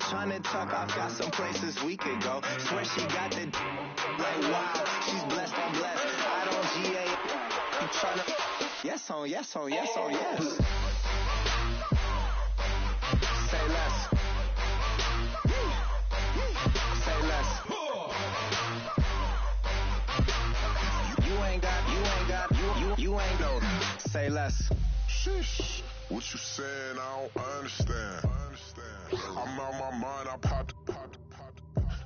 tryna tuck off, got some places we could go. Swear she got the like wow, she's blessed, I'm blessed. I don't GA, you tryna yes on, yes on, yes on, yes. Say less. Say less. You ain't no. Say less. Sheesh. What you saying? I don't understand. I'm out my mind. I popped.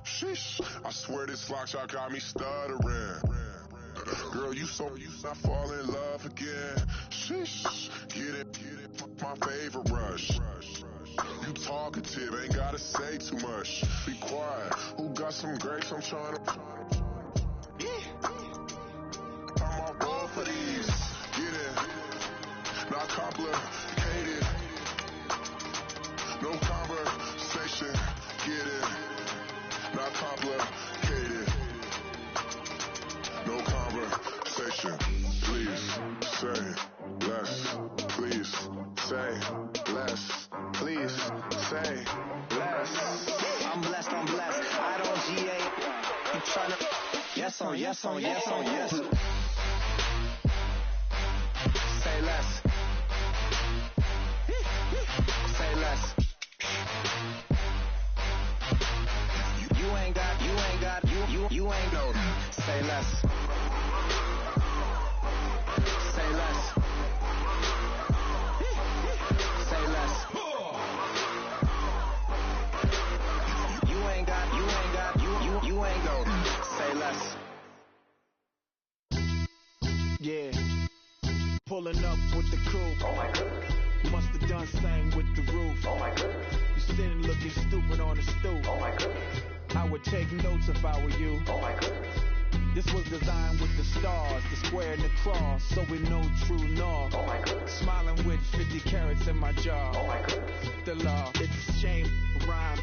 Sheesh. I swear this lock y'all got me stuttering. Girl, you I fall in love again. Sheesh. Get it. My favorite rush. You talkative, ain't gotta say too much. Be quiet. Who got some grapes? I'm trying to. I'm on board for these. Get it. Not complicated. No conversation. Get it. Not complicated. No conversation. Please say less. Please say less. Please say less. I'm blessed, I'm blessed. I don't GA. You tryna yes on, yes on, yes on, yes. Say less. Say less. You ain't no. Say less. Say less. Say less. You ain't no. Say less. Yeah. Pulling up with the coupe. Oh my goodness. Must have done same with the roof. Oh my goodness. You sitting looking stupid on the stoop. Oh my goodness. I would take notes if I were you. Oh my goodness. This was designed with the stars, the square and the cross, so we know true north. Oh my goodness. Smiling with 50 carats in my jaw. Oh my goodness. The law, it's a shame, rhyme,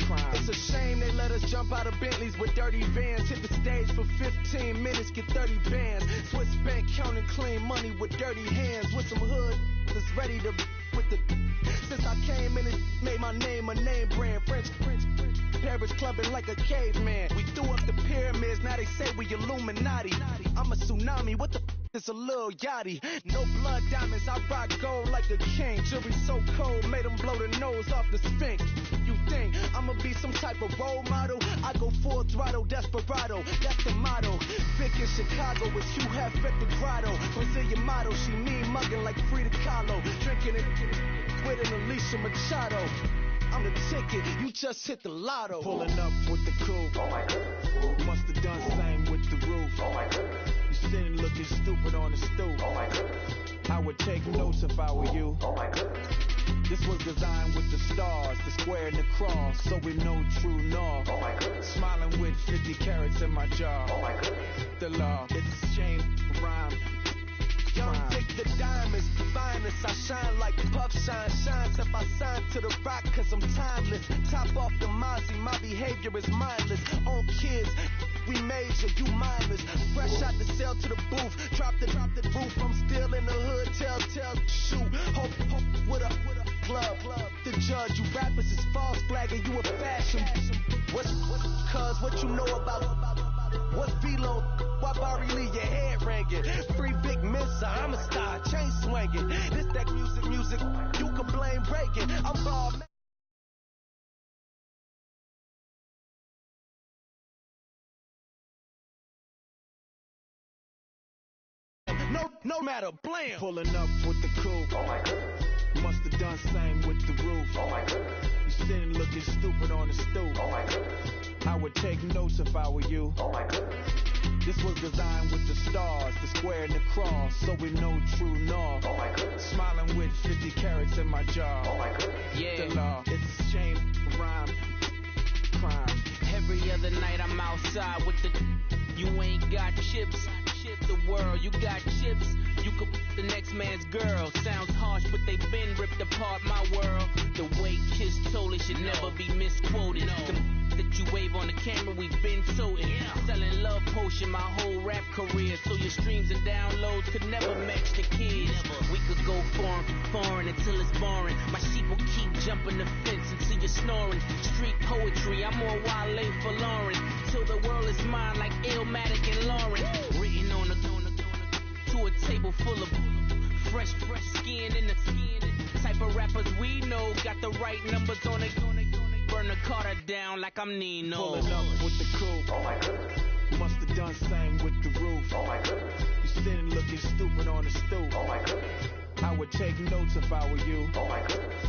crime. It's a shame they let us jump out of Bentleys with dirty vans. Hit the stage for 15 minutes, get 30 bands. Swiss bank counting clean money with dirty hands. With some hood that's ready to with the. Since I came in and made my name a name brand. French Paris clubbing like a caveman. We threw up the pyramids, now they say we Illuminati. I'm a tsunami, what the is a little yachty. No blood diamonds, I rock gold like a king. Jury so cold, made them blow the nose off the Sphinx. You think I'ma be some type of role model? I go full throttle, desperado, that's the motto. Vic in Chicago is Hugh Hef at the grotto. Brazilian model, she mean mugging like Frida Kahlo. Drinking it with an Alicia Machado. I'm the ticket, you just hit the lotto. Pulling up with the coupe. Oh my goodness. Must have done same with the roof. Oh my goodness. You sitting looking stupid on the stoop. Oh my goodness. I would take notes if I were you. Oh my goodness. This was designed with the stars, the square and the cross, so we know true north. Oh my goodness. Smiling with 50 carats in my jaw. Oh my goodness. The law, it's a shame, rhyme. Young Dick the diamonds, the finest. I shine like puff shine. Shines if I sign to the rock, cause I'm timeless. Top off the Mozzie, my behavior is mindless. On kids, we major, you mindless. Fresh out the cell to the booth. Drop the roof, I'm still in the hood. Tell, shoot. Hope, with a club. The judge, you rappers is false flagging, you a fashion. What's cuz, what you know about? What's Velo? Why Barry leave your head ringing? Free Big Missa, I'm a star, chain swinging. This that music, you can blame Reagan. I'm ball man. No matter, blam. Pulling up with the coupe. Oh my goodness. Must have done same with the roof. Oh my goodness. You sitting looking stupid on the stoop. Oh my goodness. I would take notes if I were you. Oh my goodness. This was designed with the stars, the square and the cross, so we know true north. Oh my goodness. Smiling with 50 carats in my jaw. Oh my goodness. The law, it's a shame, rhyme, crime. Every other night I'm outside with the. You ain't got chips. The world, you got chips. You could the next man's girl. Sounds harsh, but they been ripped apart my world. The way Kiss told it should never be misquoted. The that you wave on the camera, we've been toting. Selling love potion my whole rap career, so your streams and downloads could never match the kids. We could go foreign until it's boring. My sheep will keep jumping the fence until when you're snoring. Street poetry, I'm more Wale for Lauren. Till the world is mine like Illmatic and Lauren. Written on to a table full of fresh skin in the type of rappers we know. Got the right numbers on it. Burn the Carter down like I'm Nino. Pulling up with the coupe. Oh my goodness. Must have done same with the roof. Oh my goodness. You sitting looking stupid on the stoop. Oh my goodness. I would take notes if I were you. Oh my goodness.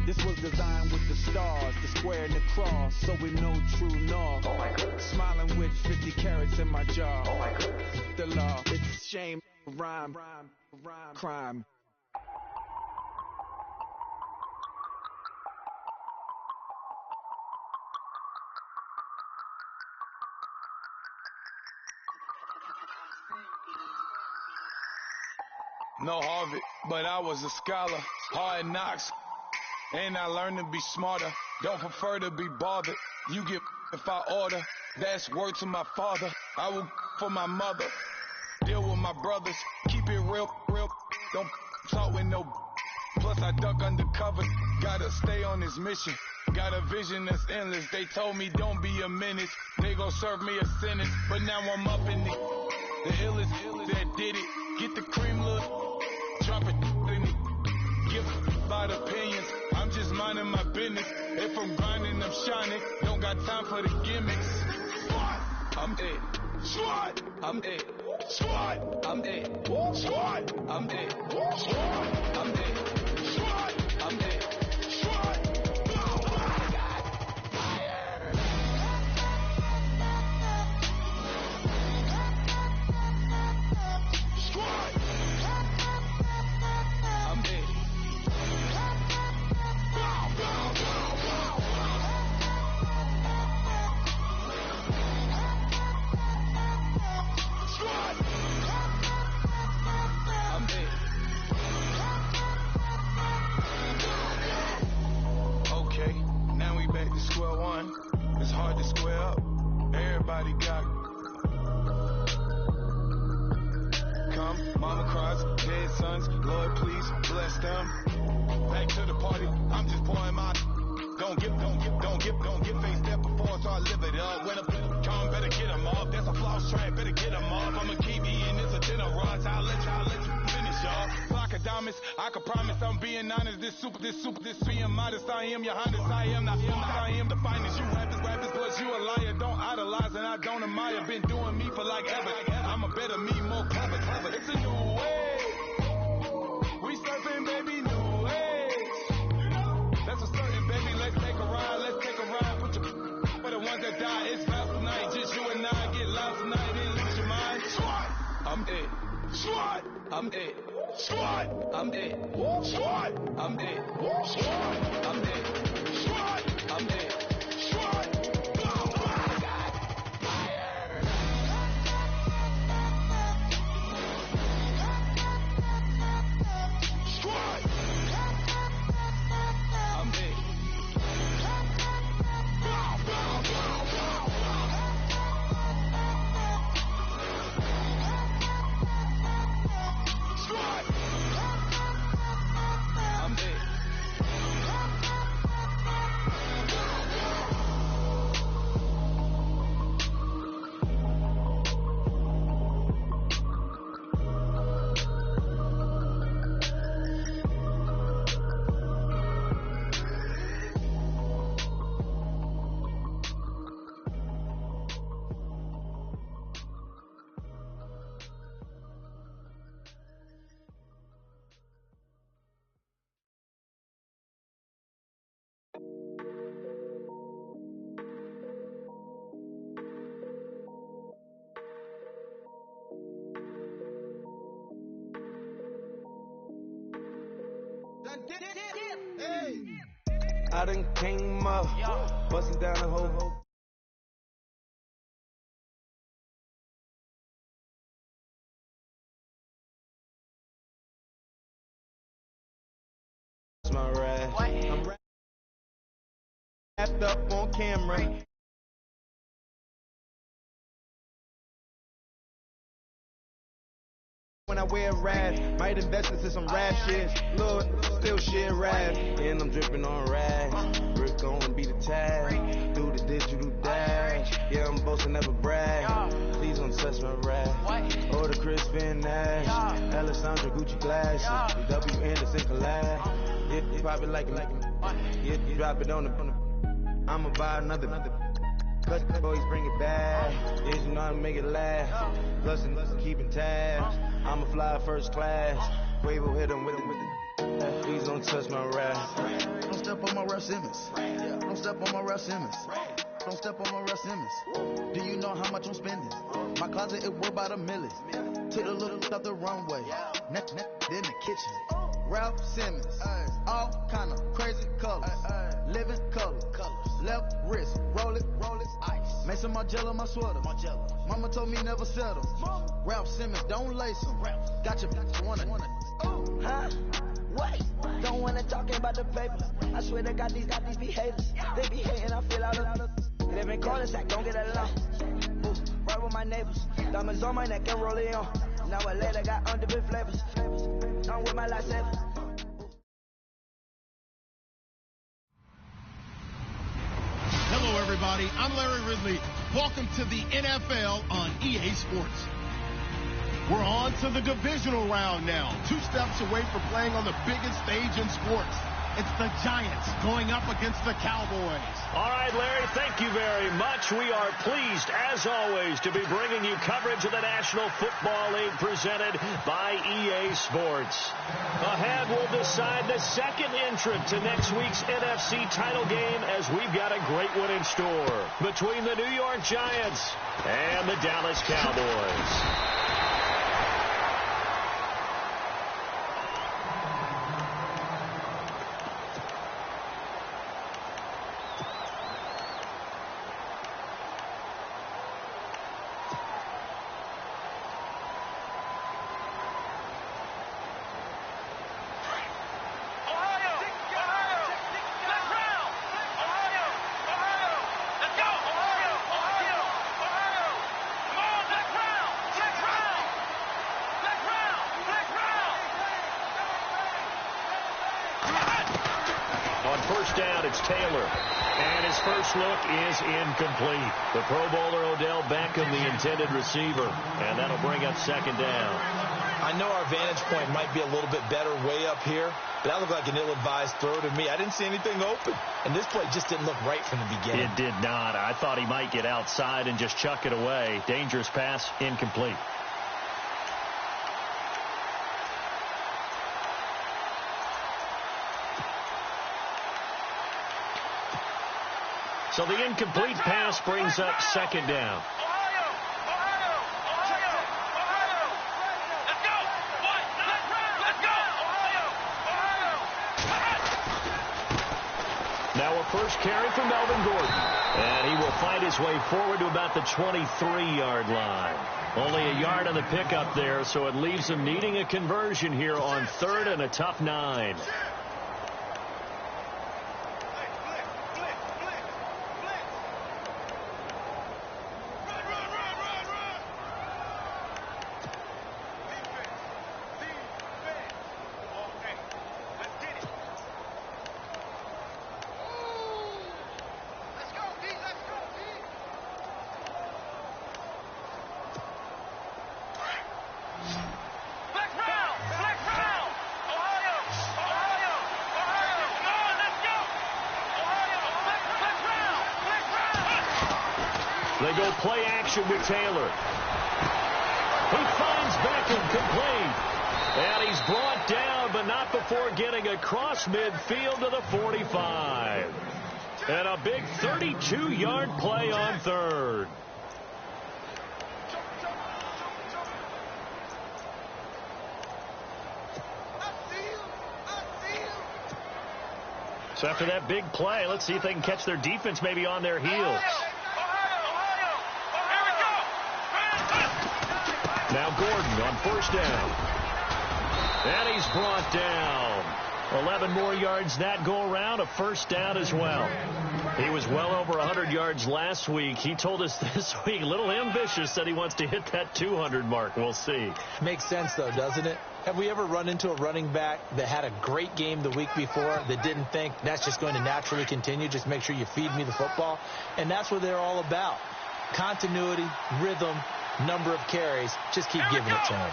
This was designed with the stars, the square and the cross, so we know true north. Oh my goodness. Smiling with 50 carats in my jaw. Oh my goodness. The law, it's shame, rhyme, crime. No Harvard, but I was a scholar. Hard knocks, and I learned to be smarter. Don't prefer to be bothered. You get if I order. That's word to my father. I will for my mother. Deal with my brothers. Keep it real. Don't talk with no. Plus I duck undercover. Gotta stay on this mission. Got a vision that's endless. They told me don't be a menace. They gon' serve me a sentence. But now I'm up in the illest that did it. Get the cream, look. Drop it in it. Give about opinions. I'm just minding my business. If I'm grinding, I'm shining. Don't got time for the gimmicks. I'm it. Squad. I'm it. Squad. I'm it. Squad. I'm it. Squad. I'm it. Squad. I'm it. Squad. I can promise I'm being honest, this being modest, I am your highness, I am not I am the finest, you rappers, but you a liar, don't idolize and I don't admire, been doing me for like ever, I'm a better me, more clever, it's a new way, we surfing baby, new age, that's a certain baby, let's take a ride, put your for the ones that die, it's loud tonight, just you and I, get loud tonight, and lose your mind, SWAT, I'm it, SWAT, I'm it. Squad, I'm it. Squad, I'm it. Squad, I'm it. Squad, I'm it. Squad, oh my God, fire! Squad, I'm it. Squad. I done came up, busting down the whole. My rash. I'm wrapped up on camera. When I wear rad, might invest into some rad shit. Lord, still shit rad. And I'm dripping on rad. Brick on ice. WN to sink a line. You probably like it. You drop it on the. I'ma buy another. Cut boys bring it back. Yeah, you know how to make it last. Plus and keeping tabs. I'ma fly first class. Wave will hit him with the. Please don't touch my rap. Don't step on my Russ Simmons. Don't step on my Russ Simmons. Don't step on my Russ Simmons. Do you know how much I'm spending? My closet, it worth about $1 million. Took a look up the runway. Neck in the kitchen. Ralph Simmons. All kind of crazy colors. Living colors. Left wrist. Roll it, ice. Made some Margiela my sweater. Mama told me never settle. Ralph Simmons, don't lace them. Got your wanna. Huh? What? Don't wanna talk about the papers. I swear they got these be haters. They be hating, I feel out of. Live in cul-de-sac, don't get along. Ooh, right with my neighbors. Diamonds on my neck and roll it on. Now I later got underbit flavors. I'm with my lifesaver. Hello, everybody. I'm Larry Ridley. Welcome to the NFL on EA Sports. We're on to the divisional round now. 2 steps away from playing on the biggest stage in sports. It's the Giants going up against the Cowboys. All right, Larry, thank you very much. We are pleased, as always, to be bringing you coverage of the National Football League presented by EA Sports. Ahead, we'll decide the second entrant to next week's NFC title game as we've got a great one in store between the New York Giants and the Dallas Cowboys. First down, it's Taylor. And his first look is incomplete. The Pro Bowler Odell Beckham, the intended receiver. And that'll bring up second down. I know our vantage point might be a little bit better way up here, but that looked like an ill-advised throw to me. I didn't see anything open. And this play just didn't look right from the beginning. It did not. I thought he might get outside and just chuck it away. Dangerous pass, incomplete. So the incomplete pass brings up second down. Now a first carry for Melvin Gordon. And he will find his way forward to about the 23-yard line. Only a yard on the pickup there, so it leaves him needing a conversion here on third and a tough 9. They go play action with Taylor. He finds Beckham complete. And he's brought down, but not before getting across midfield to the 45. And a big 32-yard play on third. So after that big play, let's see if they can catch their defense maybe on their heels. Now Gordon on first down. And he's brought down. 11 more yards that go around, a first down as well. He was well over 100 yards last week. He told us this week, a little ambitious, said he wants to hit that 200 mark. We'll see. Makes sense, though, doesn't it? Have we ever run into a running back that had a great game the week before that didn't think that's just going to naturally continue? Just make sure you feed me the football. And that's what they're all about. Continuity, rhythm, number of carries. Just keep giving it to him.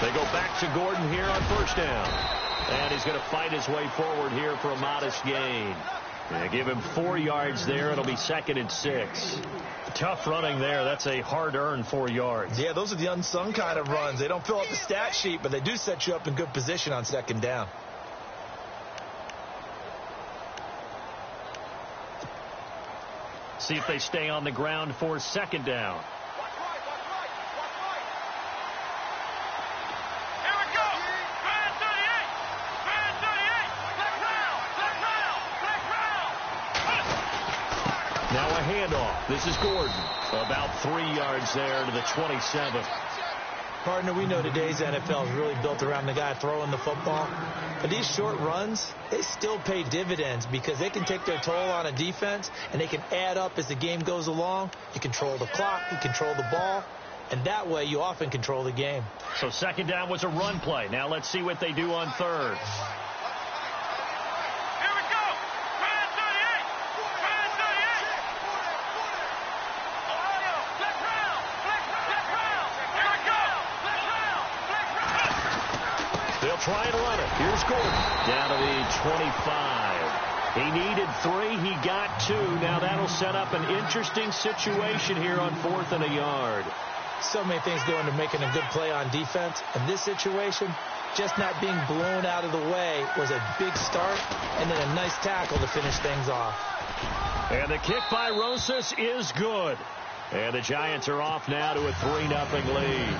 They go back to Gordon here on first down. And he's going to fight his way forward here for a modest gain. They give him 4 yards there. It'll be 2nd and 6. Tough running there. That's a hard-earned 4 yards. Yeah, those are the unsung kind of runs. They don't fill up the stat sheet, but they do set you up in good position on 2nd down. See if they stay on the ground for 2nd down. Now a handoff. This is Gordon. About 3 yards there to the 27. Partner, we know today's NFL is really built around the guy throwing the football. But these short runs, they still pay dividends because they can take their toll on a defense and they can add up as the game goes along. You control the clock, you control the ball, and that way you often control the game. So 2nd down was a run play. Now let's see what they do on 3rd. Try and run it. Here's Gordon down to the 25. He needed 3. He got 2. Now that'll set up an interesting situation here on 4th and a yard. So many things go into making a good play on defense. In this situation, just not being blown out of the way was a big start, and then a nice tackle to finish things off. And the kick by Rosas is good. And the Giants are off now to a 3-0 lead.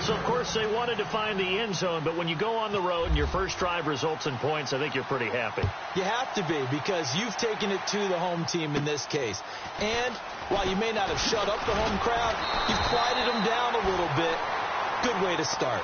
So, of course, they wanted to find the end zone, but when you go on the road and your first drive results in points, I think you're pretty happy. You have to be, because you've taken it to the home team in this case. And while you may not have shut up the home crowd, you've quieted them down a little bit. Good way to start.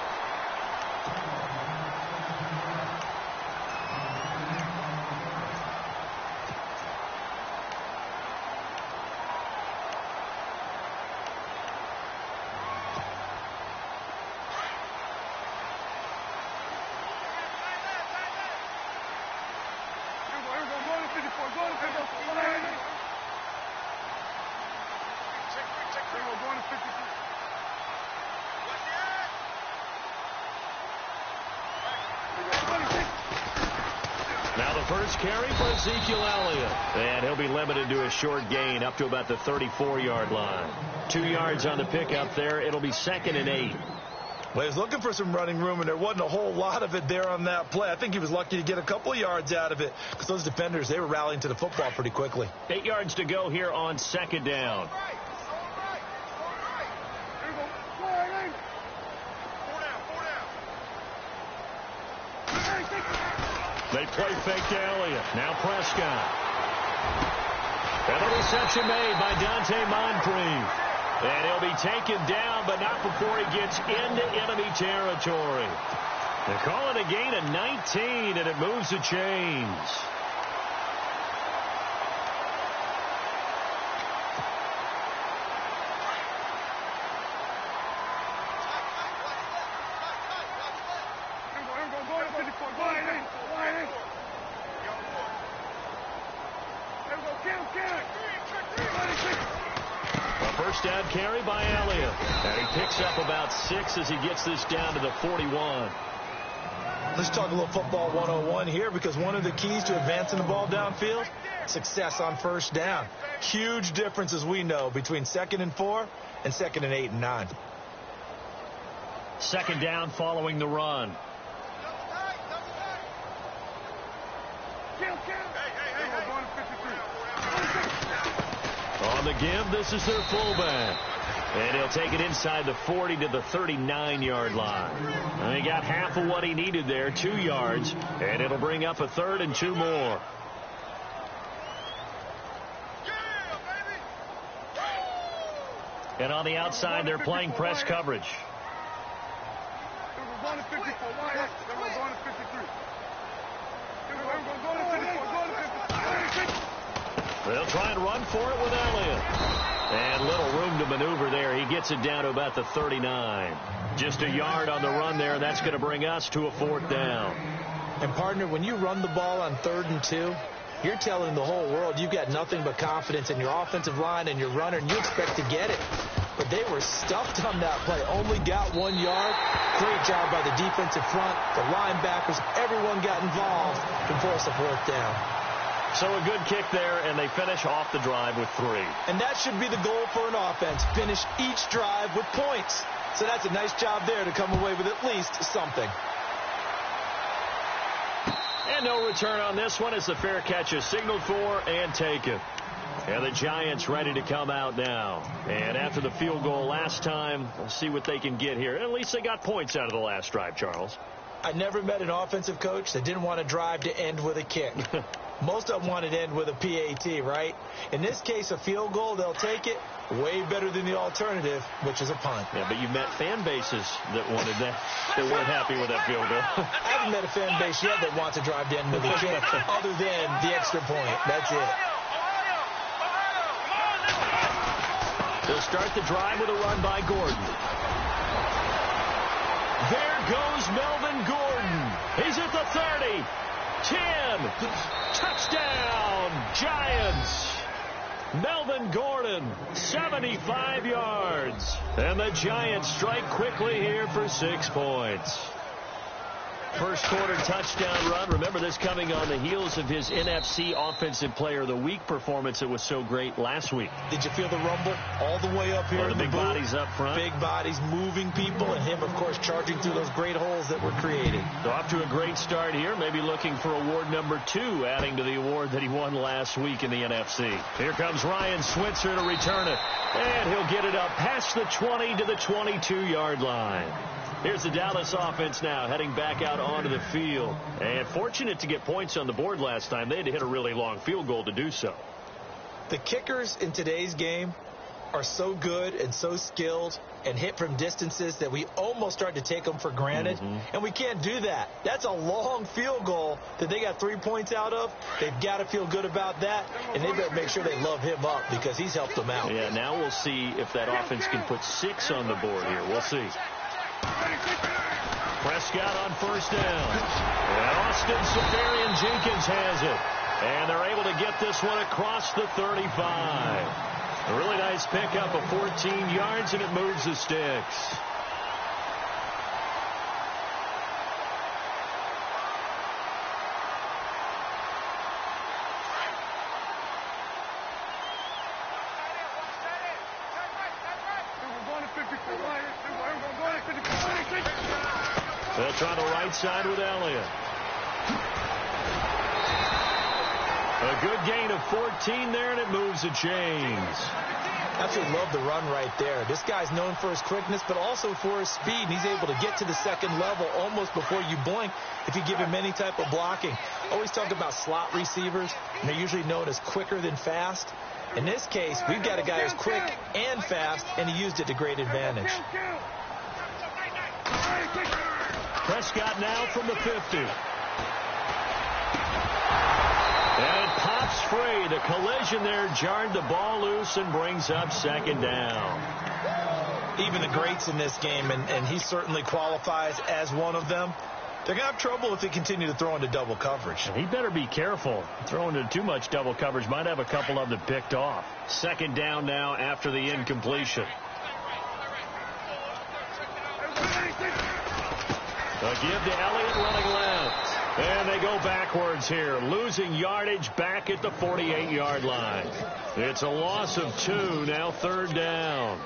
Now the first carry for Ezekiel Elliott. And he'll be limited to a short gain up to about the 34-yard line. 2 yards on the pickup there. It'll be 2nd and 8. Well, he was looking for some running room, and there wasn't a whole lot of it there on that play. I think he was lucky to get a couple of yards out of it because those defenders, they were rallying to the football pretty quickly. 8 yards to go here on 2nd down. They play fake to Elliott. Now Prescott. And the reception made by Dante Moncrief. And he'll be taken down, but not before he gets into enemy territory. They call it a gain of 19, and it moves the chains. First down carry by Elliott. And he picks up about 6 as he gets this down to the 41. Let's talk a little football 101 here, because one of the keys to advancing the ball downfield, success on first down. Huge difference, as we know, between 2nd and 4 and 2nd and 8 and 9. 2nd down following the run. On the give, this is their fullback. And he'll take it inside the 40 to the 39-yard line. And he got half of what he needed there, 2 yards. And it'll bring up a 3rd and 2 more. And on the outside, they're playing press coverage. They'll try and run for it with Elliott. And little room to maneuver there. He gets it down to about the 39. Just a yard on the run there. That's going to bring us to a 4th down. And, partner, when you run the ball on 3rd and 2, you're telling the whole world you've got nothing but confidence in your offensive line and your runner, and you expect to get it. But but they were stuffed on that play. Only got 1 yard. Great job by the defensive front, the linebackers. Everyone got involved and forced a 4th down. So a good kick there, and they finish off the drive with 3. And that should be the goal for an offense. Finish each drive with points. So that's a nice job there to come away with at least something. And no return on this one as the fair catch is signaled for and taken. And the Giants ready to come out now. And after the field goal last time, we'll see what they can get here. And at least they got points out of the last drive, Charles. I never met an offensive coach that didn't want to drive to end with a kick. Most of them wanted to end with a PAT, right? In this case, a field goal, they'll take it. Way better than the alternative, which is a punt. Yeah, but you met fan bases that wanted that, that weren't happy with that field goal. I haven't met a fan base yet that wants to drive to end with a kick, other than the extra point. That's it. They'll start the drive with a run by Gordon. There goes Melvin Gordon. He's at the 30. 10. Touchdown, Giants. Melvin Gordon, 75 yards. And the Giants strike quickly here for 6 points. First quarter touchdown run. Remember, this coming on the heels of his NFC Offensive Player of the Week performance that was so great last week. Did you feel the rumble all the way up here? The big bodies up front. Big bodies moving people, and him, of course, charging through those great holes that were created. So off to a great start here. Maybe looking for award number 2, adding to the award that he won last week in the NFC. Here comes Ryan Switzer to return it. And he'll get it up past the 20 to the 22-yard line. Here's the Dallas offense now heading back out onto the field. And fortunate to get points on the board last time. They had to hit a really long field goal to do so. The kickers in today's game are so good and so skilled and hit from distances that we almost start to take them for granted. And we can't do that. That's a long field goal that they got 3 points out of. They've got to feel good about that, and they better make sure they love him up because he's helped them out. Yeah, now we'll see if that offense can put 6 on the board here. We'll see. Prescott on first down. And Austin Seferian-Jenkins has it. And they're able to get this one across the 35. A really nice pickup of 14 yards, and it moves the sticks. They'll try the right side with Elliott. A good gain of 14 there, and it moves the chains. Absolutely love the run right there. This guy's known for his quickness, but also for his speed. And he's able to get to the second level almost before you blink if you give him any type of blocking. Always talk about slot receivers, and they're usually known as quicker than fast. In this case, we've got a guy who's quick and fast, and he used it to great advantage. Prescott now from the 50. And it pops free. The collision there jarred the ball loose and brings up second down. Even the greats in this game, and he certainly qualifies as one of them, they're going to have trouble if they continue to throw into double coverage. He better be careful. Throwing into too much double coverage might have a couple of them picked off. Second down now after the incompletion. A give to Elliott running left. And they go backwards here, losing yardage back at the 48-yard line. It's a loss of 2, now third down.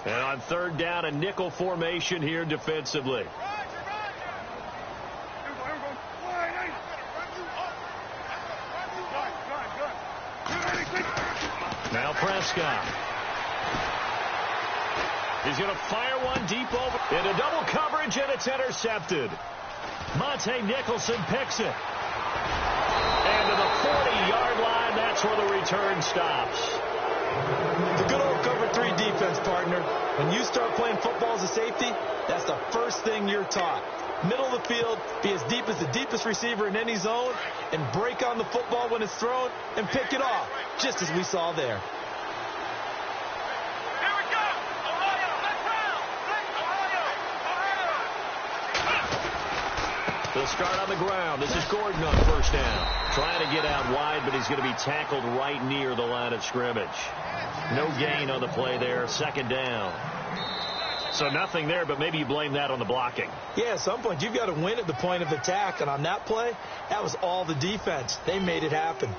And on third down, a nickel formation here defensively. Now Prescott. He's going to fire one deep over into double coverage, and it's intercepted. Monte Nicholson picks it. And to the 40-yard line, that's where the return stops. The good old cover 3 defense, partner. When you start playing football as a safety, that's the first thing you're taught. Middle of the field, be as deep as the deepest receiver in any zone, and break on the football when it's thrown and pick it off, just as we saw there. Here we go! Ohio! Let's round! They'll start on the ground. This is Gordon on first down. Trying to get out wide, but he's going to be tackled right near the line of scrimmage. No gain on the play there. Second down. So nothing there, but maybe you blame that on the blocking. Yeah, at some point, you've got to win at the point of attack. And on that play, that was all the defense. They made it happen.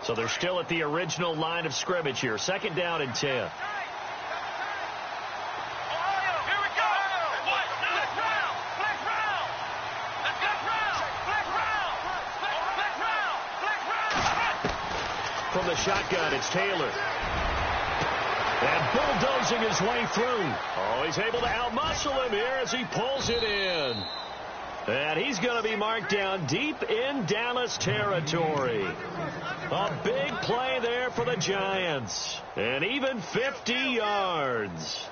So they're still at the original line of scrimmage here. Second down and 10. From the shotgun, it's Taylor. And bulldozing his way through. Oh, he's able to outmuscle him here as he pulls it in. And he's going to be marked down deep in Dallas territory. A big play there for the Giants. And even 50 yards.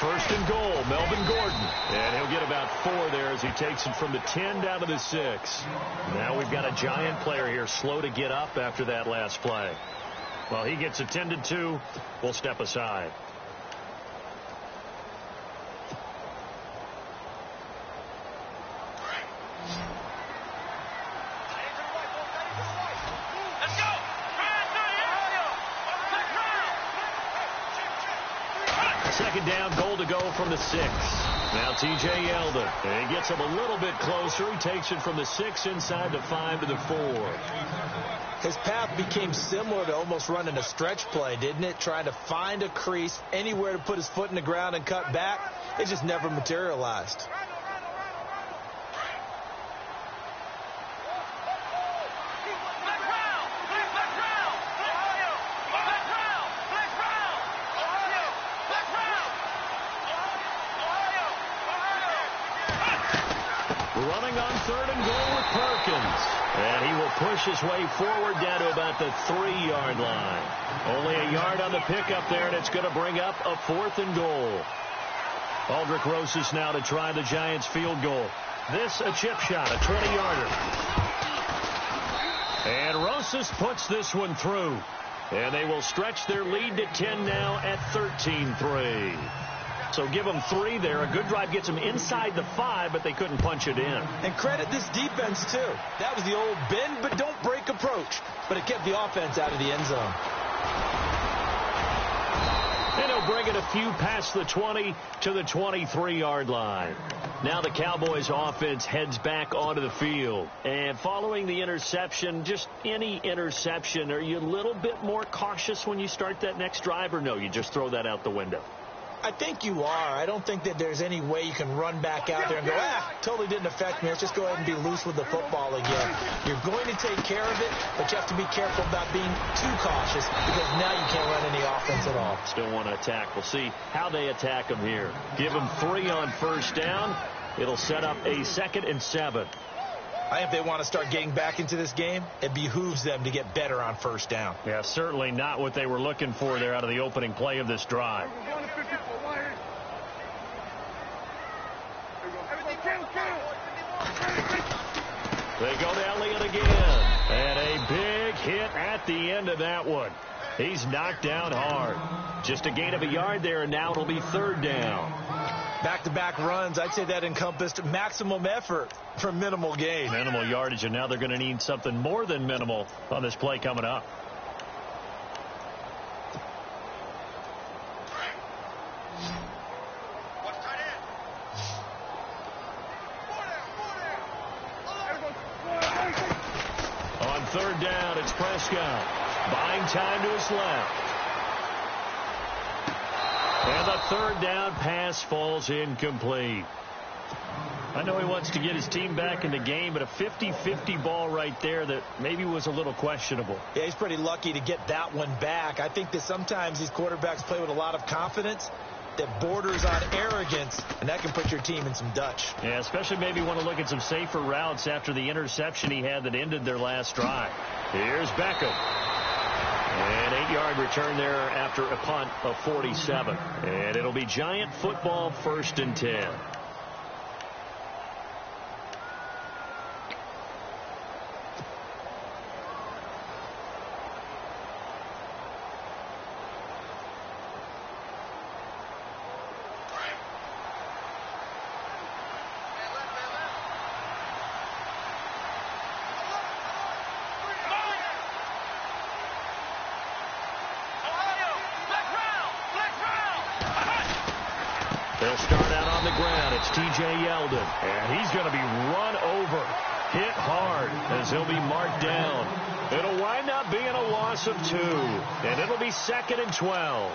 First and goal, Melvin Gordon. And he'll get about 4 there as he takes it from the 10 down to the 6. Now we've got a Giant player here slow to get up after that last play. Well, he gets attended to. We'll step aside. Second down, goal to go from the 6. Now T.J. Yeldon. And he gets him a little bit closer. He takes it from the 6 inside the 5 to the 4. His path became similar to almost running a stretch play, didn't it? Trying to find a crease, anywhere to put his foot in the ground and cut back. It just never materialized. Running on third and goal with Perkins. And he will push his way forward down to about the 3-yard line. Only a yard on the pickup there, and it's going to bring up a 4th and goal. Aldrick Rosas now to try the Giants field goal. This a chip shot, a 20-yarder. And Rosas puts this one through. And they will stretch their lead to 10 now at 13-3. So give them 3 there. A good drive gets them inside the 5, but they couldn't punch it in. And credit this defense, too. That was the old bend but don't break approach. But it kept the offense out of the end zone. And he'll bring it a few past the 20 to the 23-yard line. Now the Cowboys offense heads back onto the field. And following the interception, just any interception, are you a little bit more cautious when you start that next drive, or no, you just throw that out the window? I think you are. I don't think that there's any way you can run back out there and go, totally didn't affect me. Let's just go ahead and be loose with the football again. You're going to take care of it, but you have to be careful about being too cautious because now you can't run any offense at all. Still want to attack. We'll see how they attack them here. Give them 3 on first down. It'll set up a 2nd and 7. I think if they want to start getting back into this game, it behooves them to get better on first down. Yeah, certainly not what they were looking for there out of the opening play of this drive. They go to Elliott again. And a big hit at the end of that one. He's knocked down hard. Just a gain of a yard there, and now it'll be 3rd down. Back-to-back runs, I'd say that encompassed maximum effort for minimal gain. Minimal yardage, and now they're going to need something more than minimal on this play coming up. On 3rd down, it's Prescott. Buying time to his left. And the 3rd down pass falls incomplete. I know he wants to get his team back in the game, but a 50-50 ball right there that maybe was a little questionable. Yeah, he's pretty lucky to get that one back. I think that sometimes these quarterbacks play with a lot of confidence that borders on arrogance, and that can put your team in some Dutch. Yeah, especially maybe want to look at some safer routes after the interception he had that ended their last drive. Here's Beckham. An 8-yard return there after a punt of 47. And it'll be Giant football, 1st and 10. They'll start out on the ground. It's T.J. Yeldon. And he's going to be run over, hit hard, as he'll be marked down. It'll wind up being a loss of 2. And it'll be 2nd and 12.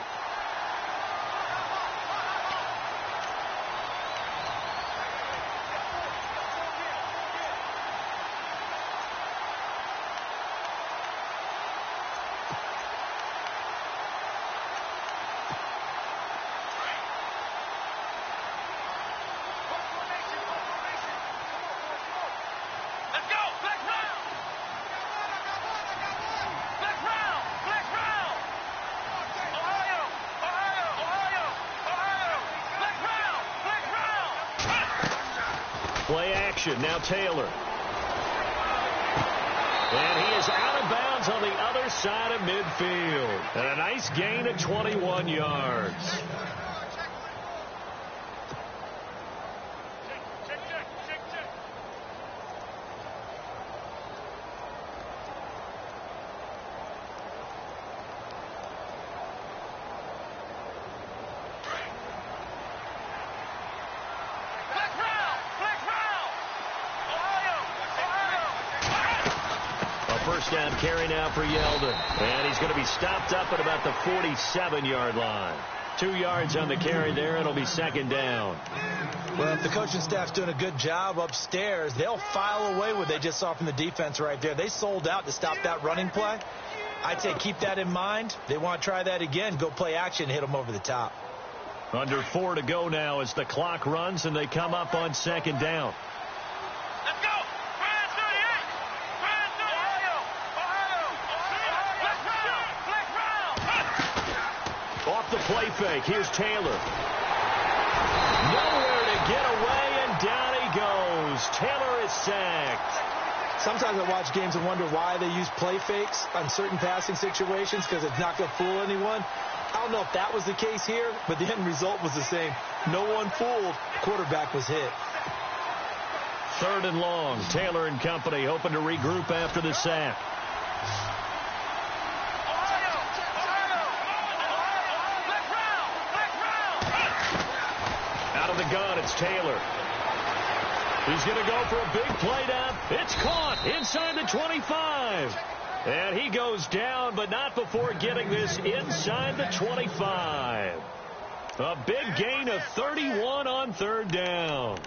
Play action. Now Taylor. And he is out of bounds on the other side of midfield. And a nice gain of 21 yards. First down carry now for Yeldon. And he's going to be stopped up at about the 47-yard line. 2 yards on the carry there. It'll be 2nd down. Well, if the coaching staff's doing a good job upstairs, they'll file away what they just saw from the defense right there. They sold out to stop that running play. I'd say keep that in mind. They want to try that again. Go play action, hit them over the top. Under 4 to go now as the clock runs and they come up on 2nd down. Off the play fake. Here's Taylor. Nowhere to get away, and down he goes. Taylor is sacked. Sometimes I watch games and wonder why they use play fakes on certain passing situations, because it's not going to fool anyone. I don't know if that was the case here, but the end result was the same. No one fooled. Quarterback was hit. 3rd and long. Taylor and company hoping to regroup after the sack. Out of the gun, it's Taylor. He's going to go for a big play down. It's caught inside the 25. And he goes down, but not before getting this inside the 25. A big gain of 31 on 3rd down.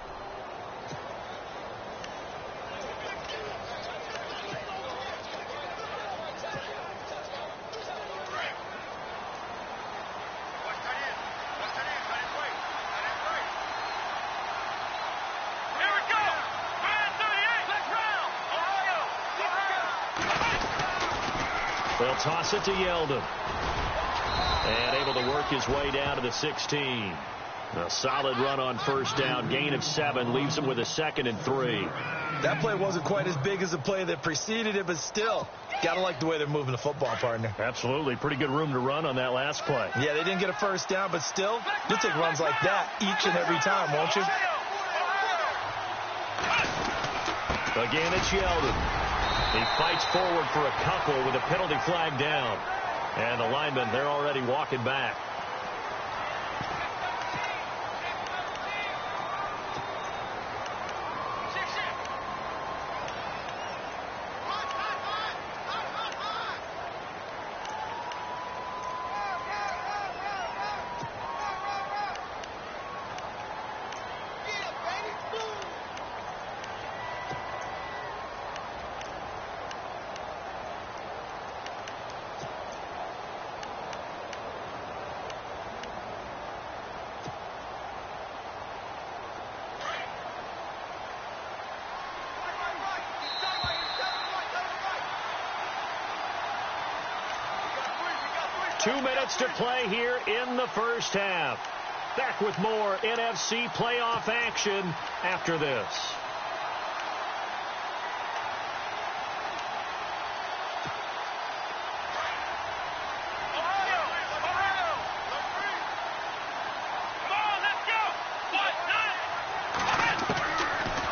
They'll toss it to Yeldon. And able to work his way down to the 16. A solid run on 1st down. Gain of 7 leaves him with a 2nd and 3. That play wasn't quite as big as the play that preceded it, but still, got to like the way they're moving the football, partner. Absolutely. Pretty good room to run on that last play. Yeah, they didn't get a 1st down, but still, you'll take runs like that each and every time, won't you? Again, it's Yeldon. He fights forward for a couple with a penalty flag down. And the linemen, they're already walking back. 2 minutes to play here in the first half. Back with more NFC playoff action after this.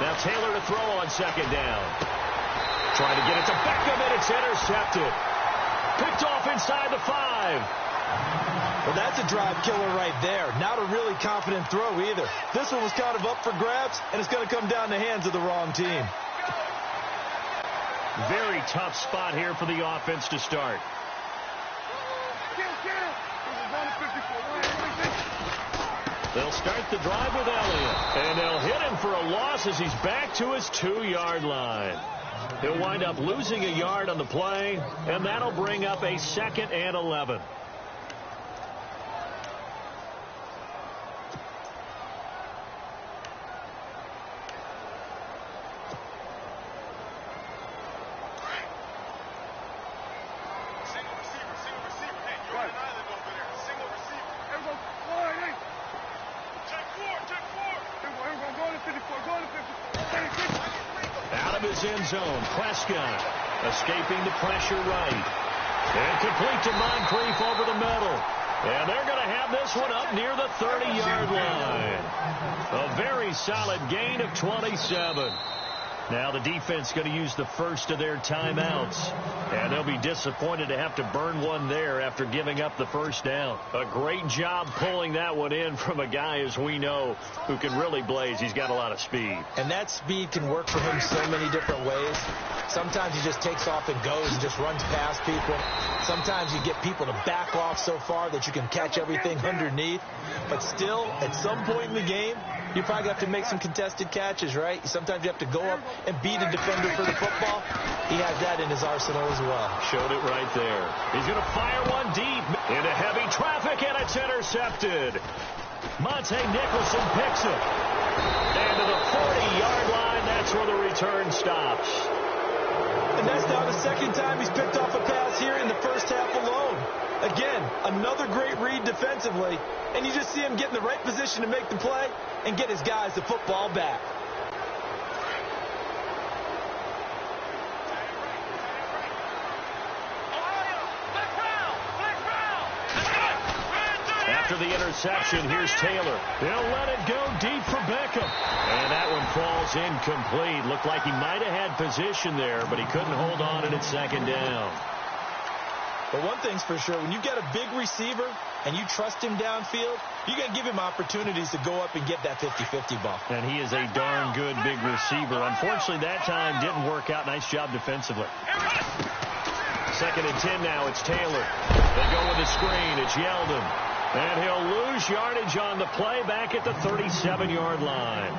Now Taylor to throw on second down. Trying to get it to Beckham, and it's intercepted. Picked off inside the 5. Well, that's a drive killer right there. Not a really confident throw either. This one was kind of up for grabs, and it's going to come down the hands of the wrong team. Very tough spot here for the offense to start. They'll start the drive with Elliott, and they'll hit him for a loss as he's back to his 2-yard line. He'll wind up losing a yard on the play, and that'll bring up a 2nd and 11. Out of his end zone, Prescott escaping the pressure right. And complete to Moncrief over the middle. And they're going to have this one up near the 30-yard line. A very solid gain of 27. Now the defense going to use the first of their timeouts. And they'll be disappointed to have to burn one there after giving up the first down. A great job pulling that one in from a guy, as we know, who can really blaze. He's got a lot of speed. And that speed can work for him so many different ways. Sometimes he just takes off and goes and just runs past people. Sometimes you get people to back off so far that you can catch everything underneath. But still, at some point in the game, you probably have to make some contested catches, right? Sometimes you have to go up and beat a defender for the football. He has that in his arsenal as well. Showed it right there. He's going to fire one deep into heavy traffic, and it's intercepted. Monte Nicholson picks it. And to the 40-yard line, that's where the return stops. And that's now the second time he's picked off a pass here in the first half alone. Again, another great read defensively, and you just see him get in the right position to make the play and get his guys the football back. After the interception, here's Taylor. They'll let it go deep for Beckham. And that one falls incomplete. Looked like he might have had position there, but he couldn't hold on, and it's second down. But one thing's for sure, when you get a big receiver and you trust him downfield, you're going to give him opportunities to go up and get that 50-50 ball. And he is a darn good big receiver. Unfortunately, that time didn't work out. Nice job defensively. 2nd and 10 now. It's Taylor. They go with the screen. It's Yeldon. And he'll lose yardage on the play back at the 37-yard line.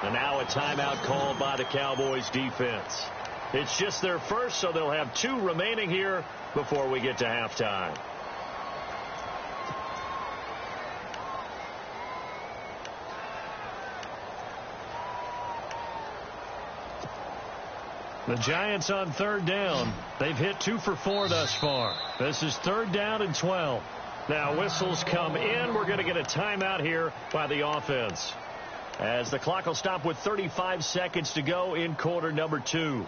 And now a timeout called by the Cowboys defense. It's just their first, so they'll have 2 remaining here before we get to halftime. The Giants on 3rd down. They've hit 2 for 4 thus far. This is 3rd down and 12. Now whistles come in. We're going to get a timeout here by the offense, as the clock will stop with 35 seconds to go in quarter number 2.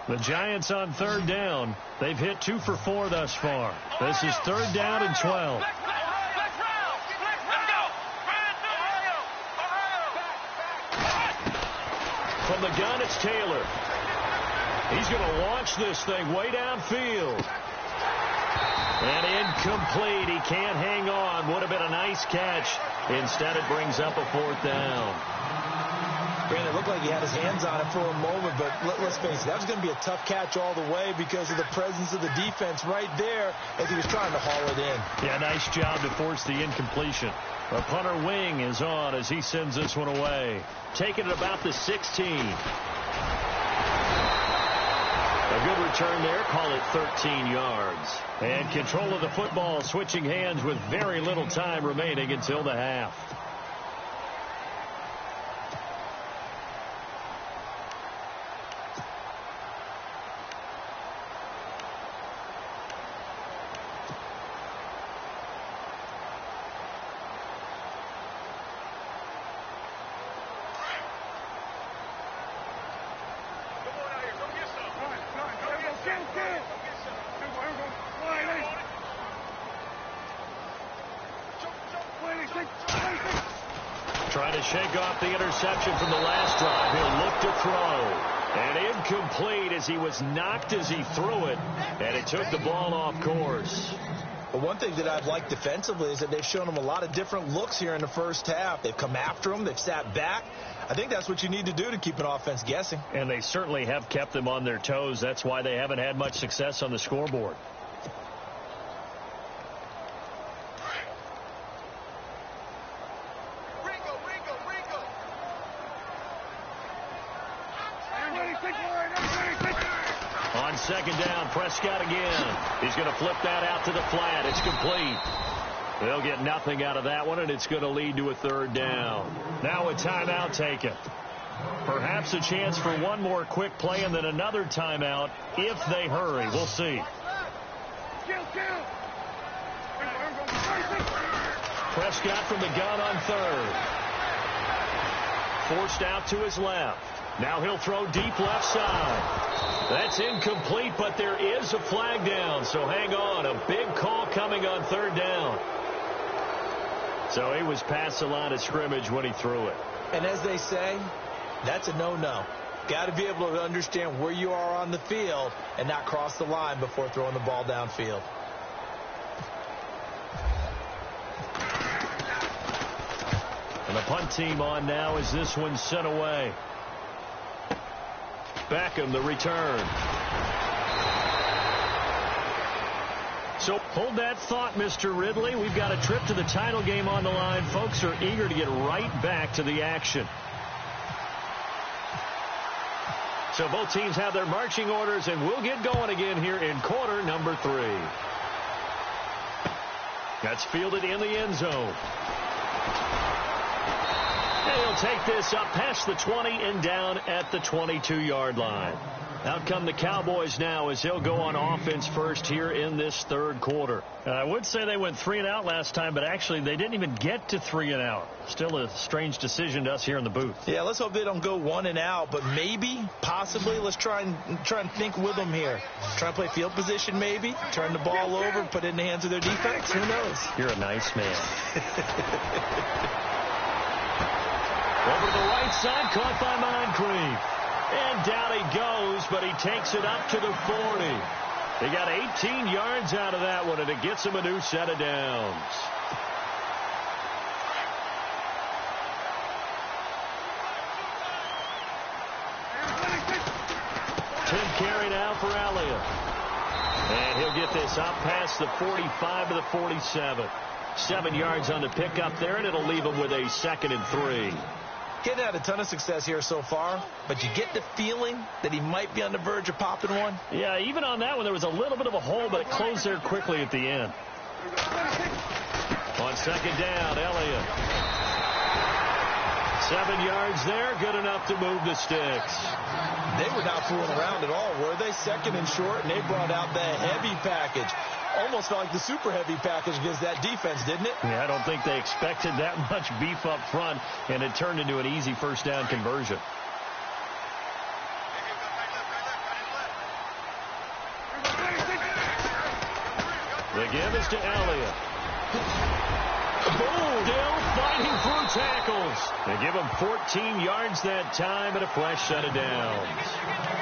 The Giants on 3rd down. They've hit 2 for 4 thus far. This is 3rd down and 12. From the gun, it's Taylor. He's going to launch this thing way downfield. And incomplete. He can't hang on. Would have been a nice catch. Instead, it brings up a 4th down. Brandon, it looked like he had his hands on it for a moment, but let's face it, that was going to be a tough catch all the way because of the presence of the defense right there as he was trying to haul it in. Yeah, nice job to force the incompletion. The punter wing is on as he sends this one away. Taking it about the 16. A good return there. Call it 13 yards. And control of the football switching hands with very little time remaining until the half. Trying to shake off the interception from the last drive. He'll look to throw. And incomplete as he was knocked as he threw it. And it took the ball off course. But one thing that I've liked defensively is that they've shown him a lot of different looks here in the first half. They've come after him. They've sat back. I think that's what you need to do to keep an offense guessing. And they certainly have kept them on their toes. That's why they haven't had much success on the scoreboard. On second down, Prescott again. He's going to flip that out to the flat. It's complete. They'll get nothing out of that one, and it's going to lead to a third down. Now a timeout taken. Perhaps a chance for one more quick play and then another timeout if they hurry. We'll see. Prescott from the gun on third. Forced out to his left. Now he'll throw deep left side. That's incomplete, but there is a flag down, so hang on. A big call coming on third down. So he was past the line of scrimmage when he threw it. And as they say, that's a no-no. Got to be able to understand where you are on the field and not cross the line before throwing the ball downfield. And the punt team on now as this one's sent away. Beckham, the return. So hold that thought, Mr. Ridley. We've got a trip to the title game on the line. Folks are eager to get right back to the action. So both teams have their marching orders, and we'll get going again here in quarter number 3. That's fielded in the end zone. And he'll take this up past the 20 and down at the 22-yard line. Out come the Cowboys now as he'll go on offense first here in this third quarter. I would say they went 3 and out last time, but actually they didn't even get to 3 and out. Still a strange decision to us here in the booth. Yeah, let's hope they don't go 1 and out, but maybe, possibly, let's try and think with them here. Try and play field position maybe, turn the ball over, put it in the hands of their defense. Who knows? You're a nice man. Over to the right side, caught by Moncrief. And down he goes, but he takes it up to the 40. They got 18 yards out of that one, and it gets him a new set of downs. Tim carry now for Elliott. And he'll get this up past the 45 to the 47. 7 yards on the pickup there, and it'll leave him with a 2nd and 3. Getting had a ton of success here so far, but you get the feeling that he might be on the verge of popping one. Yeah, even on that one, there was a little bit of a hole, but it closed there quickly at the end. On second down, Elliott. 7 yards there, good enough to move the sticks. They were not fooling around at all, were they? 2nd and short, and they brought out the heavy package. Almost felt like the super heavy package against that defense, didn't it? Yeah, I don't think they expected that much beef up front, and it turned into an easy first down conversion. The give is to Elliott. Boom! Still fighting through tackles. They give him 14 yards that time and a fresh set of downs.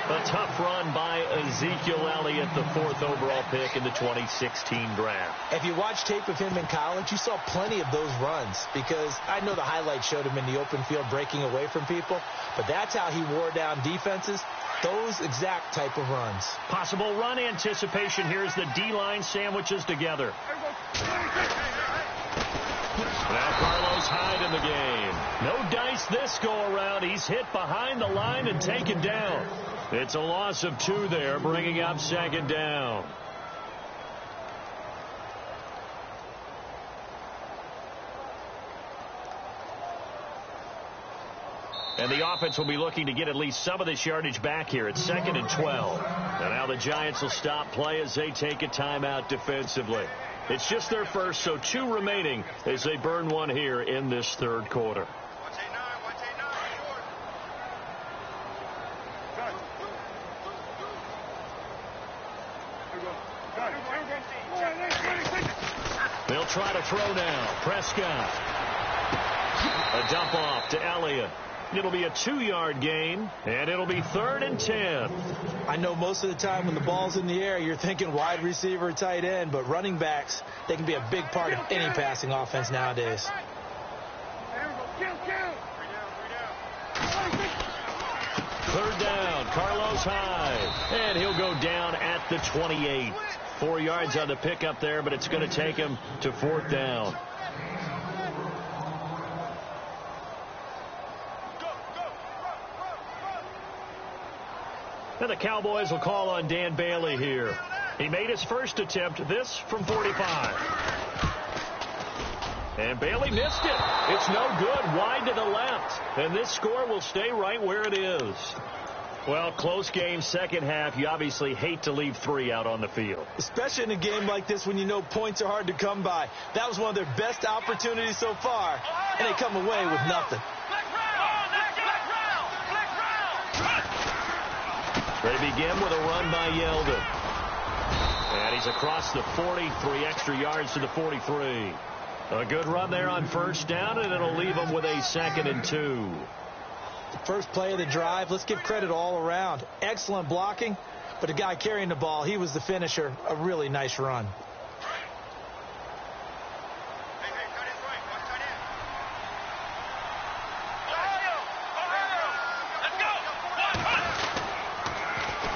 A tough run by Ezekiel Elliott, the 4th overall pick in the 2016 draft. If you watch tape of him in college, you saw plenty of those runs because I know the highlights showed him in the open field breaking away from people, but that's how he wore down defenses, those exact type of runs. Possible run anticipation here as the D-line sandwiches together. Now Carlos Hyde in the game. No dice this go-around. He's hit behind the line and taken down. It's a loss of 2 there, bringing up 2nd down. And the offense will be looking to get at least some of this yardage back here. It's 2nd and 12. And now the Giants will stop play as they take a timeout defensively. It's just their first, so 2 remaining as they burn one here in this third quarter. They'll try to throw now. Prescott. A dump off to Elliott. It'll be a 2-yard gain, and it'll be 3rd and 10. I know most of the time when the ball's in the air, you're thinking wide receiver, tight end, but running backs, they can be a big part of any passing offense nowadays. 3rd down, Carlos Hyde, and he'll go down at the 28. 4 yards on the pickup there, but it's going to take him to 4th down. And the Cowboys will call on Dan Bailey here. He made his first attempt, this from 45. And Bailey missed it. It's no good, wide to the left. And this score will stay right where it is. Well, close game, second half. You obviously hate to leave 3 out on the field. Especially in a game like this when you know points are hard to come by. That was one of their best opportunities so far, and they come away with nothing. They begin with a run by Yeldon. And he's across the 40, 3 extra yards to the 43. A good run there on 1st down, and it'll leave them with a 2nd and 2. First play of the drive, let's give credit all around. Excellent blocking, but the guy carrying the ball, he was the finisher. A really nice run.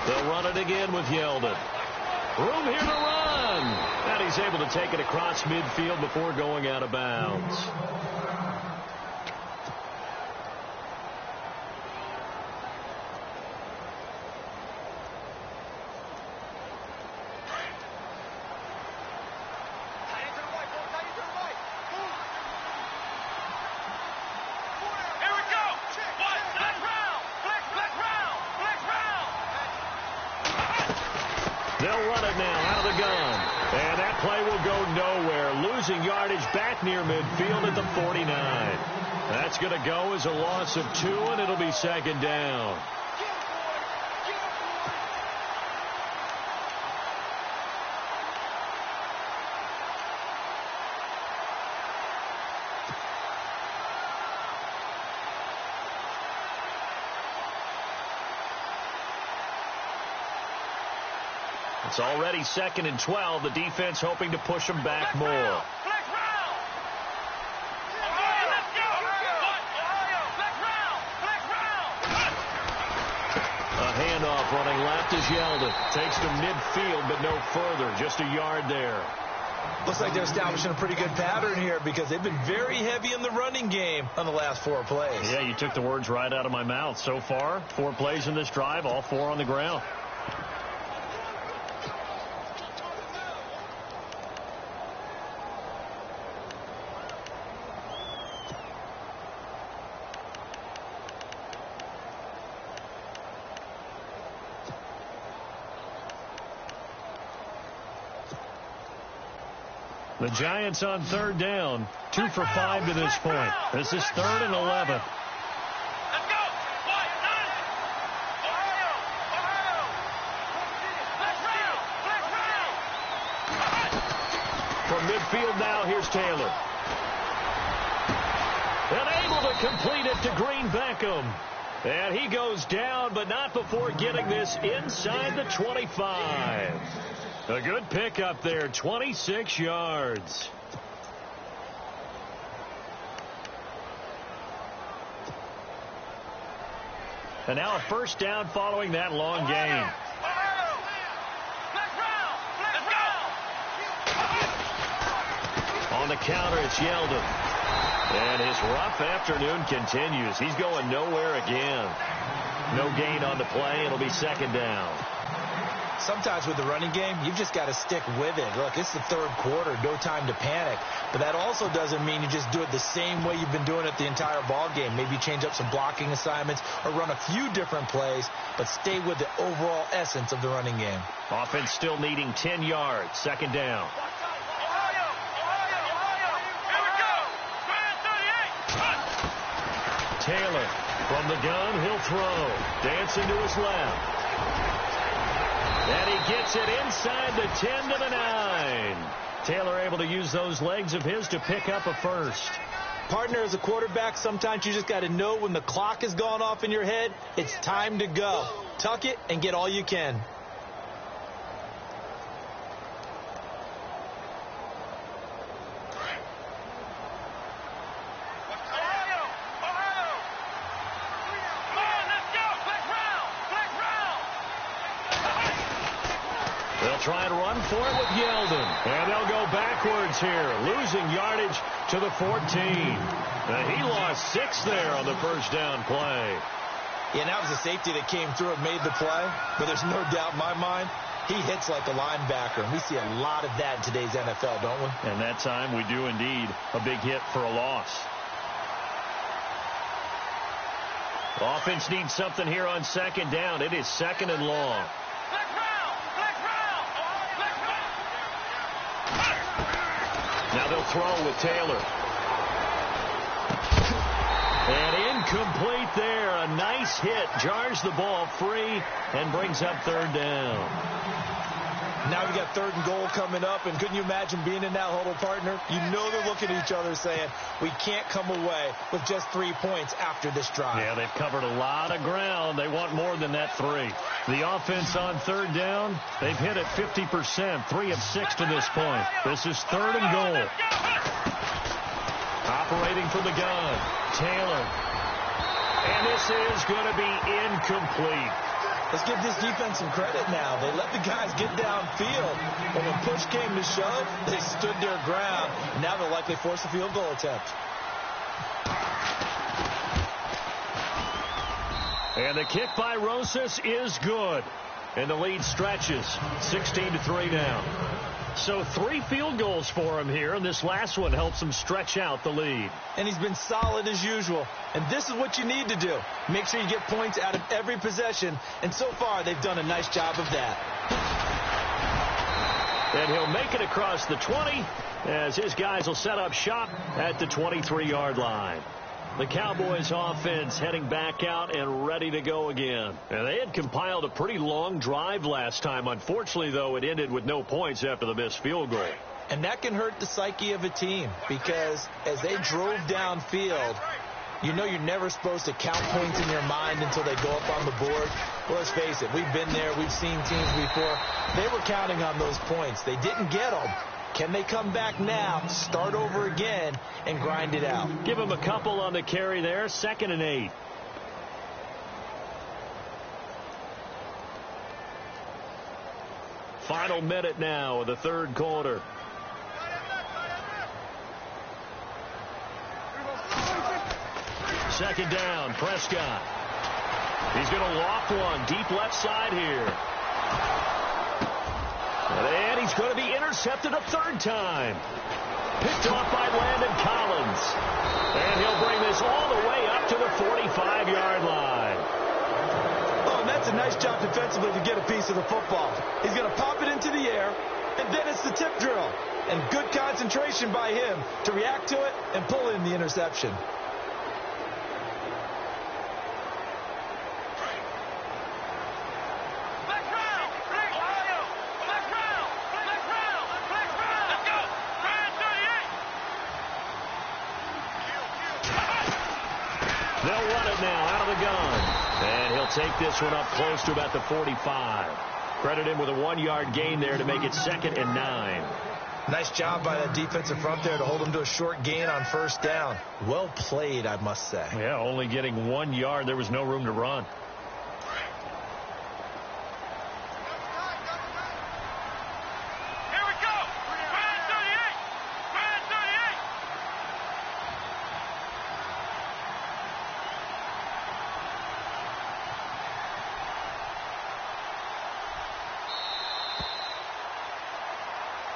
They'll run it again with Yeldon. Room here to run. And he's able to take it across midfield before going out of bounds. They'll run it now out of the gun. And that play will go nowhere. Losing yardage back near midfield at the 49. That's going to go as a loss of 2, and it'll be 2nd down. It's already 2nd and 12. The defense hoping to push them back more. A handoff running left is Yeldon. Takes to midfield, but no further. Just a yard there. Looks like they're establishing a pretty good pattern here because they've been very heavy in the running game on the last 4 plays. Yeah, you took the words right out of my mouth. So far, 4 plays in this drive, all 4 on the ground. The Giants on 3rd down, 2 for 5 to this point. This is 3rd and 11. From midfield now, here's Taylor. And able to complete it to Green Beckham. And he goes down, but not before getting this inside the 25. A good pickup there, 26 yards. And now a 1st down following that long gain. On the counter, it's Yeldon. And his rough afternoon continues. He's going nowhere again. No gain on the play. It'll be 2nd down. Sometimes with the running game, you've just got to stick with it. Look, it's the 3rd quarter, no time to panic. But that also doesn't mean you just do it the same way you've been doing it the entire ball game. Maybe change up some blocking assignments or run a few different plays, but stay with the overall essence of the running game. Offense still needing 10 yards, 2nd down. Taylor from the gun, he'll throw. Dancing to his left. And he gets it inside the 10 to the 9. Taylor able to use those legs of his to pick up a 1st. Partner, as a quarterback, sometimes you just got to know when the clock has gone off in your head, it's time to go. Tuck it and get all you can. Try and run for it with Yeldon. And they'll go backwards here, losing yardage to the 14. He lost 6 there on the first down play. Yeah, and that was a safety that came through and made the play. But there's no doubt in my mind, he hits like a linebacker. And we see a lot of that in today's NFL, don't we? And that time we do indeed. A big hit for a loss. Offense needs something here on second down. It is 2nd and long. Now they'll throw with Taylor. And incomplete there. A nice hit. Jars the ball free and brings up 3rd down. Now we got 3rd and goal coming up. And couldn't you imagine being in that huddle, partner? You know they're looking at each other saying, we can't come away with just 3 points after this drive. Yeah, they've covered a lot of ground. They want more than that 3. The offense on 3rd down, they've hit it 50%, 3 of 6 to this point. This is 3rd and goal. Operating from the gun, Taylor. And this is going to be incomplete. Let's give this defense some credit now. They let the guys get downfield. But when push came to shove, they stood their ground. Now they'll likely force a field goal attempt. And the kick by Rosas is good. And the lead stretches. 16-3 now. So 3 field goals for him here, and this last one helps him stretch out the lead. And he's been solid as usual. And this is what you need to do. Make sure you get points out of every possession. And so far, they've done a nice job of that. And he'll make it across the 20 as his guys will set up shop at the 23-yard line. The Cowboys offense heading back out and ready to go again. And they had compiled a pretty long drive last time. Unfortunately, though, it ended with no points after the missed field goal. And that can hurt the psyche of a team because as they drove downfield, you know you're never supposed to count points in your mind until they go up on the board. Well, let's face it, we've been there. We've seen teams before. They were counting on those points. They didn't get them. Can they come back now, start over again, and grind it out? Give them a couple on the carry there. 2nd and 8. Final minute now of the 3rd quarter. Second down, Prescott. He's going to loft one deep left side here. And he's going to be intercepted a 3rd time. Picked off by Landon Collins. And he'll bring this all the way up to the 45-yard line. Oh, and that's a nice job defensively to get a piece of the football. He's going to pop it into the air, and then it's the tip drill. And good concentration by him to react to it and pull in the interception. They'll run it now out of the gun. And he'll take this one up close to about the 45. Credit him with a 1-yard gain there to make it 2nd and 9. Nice job by that defensive front there to hold him to a short gain on 1st down. Well played, I must say. Yeah, only getting 1 yard. There was no room to run.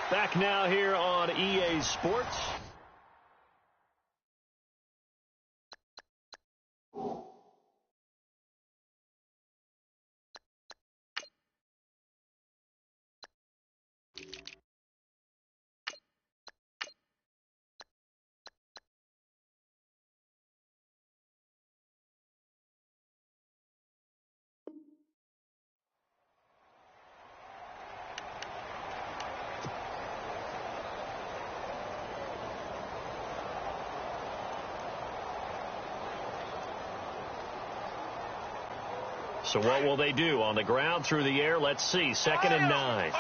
Back now here on EA Sports. So what will they do? On the ground, through the air? Let's see. 2nd and 9.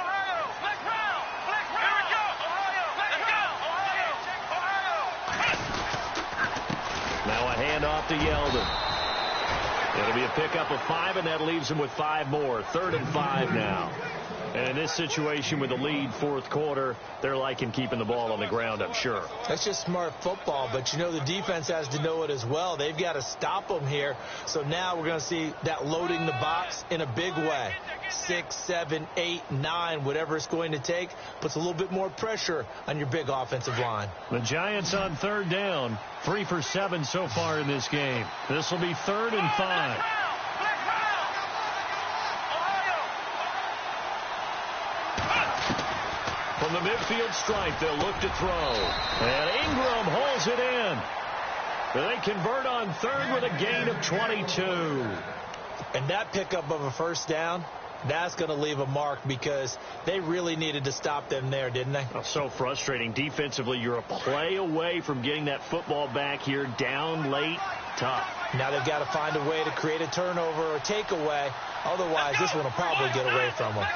Now a handoff to Yeldon. It'll be a pickup of 5, and that leaves him with 5 more. 3rd and 5 now. And in this situation with the lead, 4th quarter, they're liking keeping the ball on the ground, I'm sure. That's just smart football, but you know the defense has to know it as well. They've got to stop them here. So now we're going to see that loading the box in a big way. 6, 7, 8, 9, whatever it's going to take, puts a little bit more pressure on your big offensive line. The Giants on 3rd down, 3 for 7 so far in this game. This will be 3rd and 5. From the midfield stripe, they'll look to throw. And Ingram holds it in. They convert on 3rd with a gain of 22. And that pickup of a 1st down, that's going to leave a mark because they really needed to stop them there, didn't they? Oh, so frustrating. Defensively, you're a play away from getting that football back here, down late, tough. Now they've got to find a way to create a turnover or takeaway. Otherwise, this one will probably get away from them.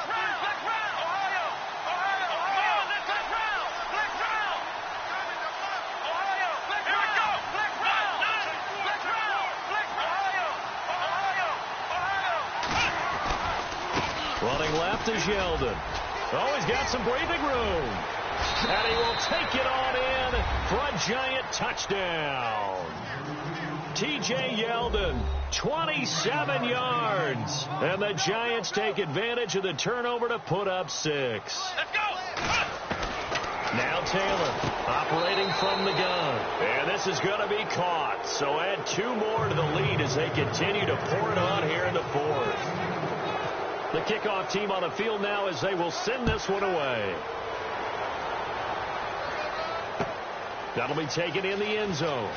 Running left is Yeldon. Oh, he's got some breathing room. And he will take it on in for a Giant touchdown. T.J. Yeldon, 27 yards. And the Giants take advantage of the turnover to put up 6. Let's go. Now Taylor operating from the gun. And this is going to be caught. So add 2 more to the lead as they continue to pour it on here in the 4th. The kickoff team on the field now as they will send this one away. That'll be taken in the end zone.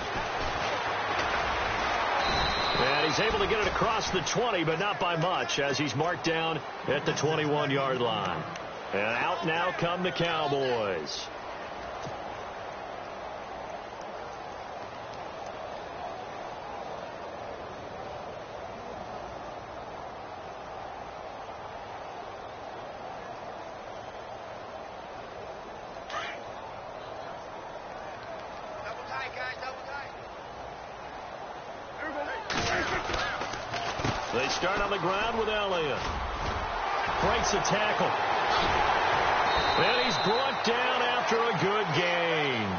And he's able to get it across the 20, but not by much as he's marked down at the 21-yard line. And out now come the Cowboys. They start on the ground with Elliott. Breaks a tackle. And he's brought down after a good gain.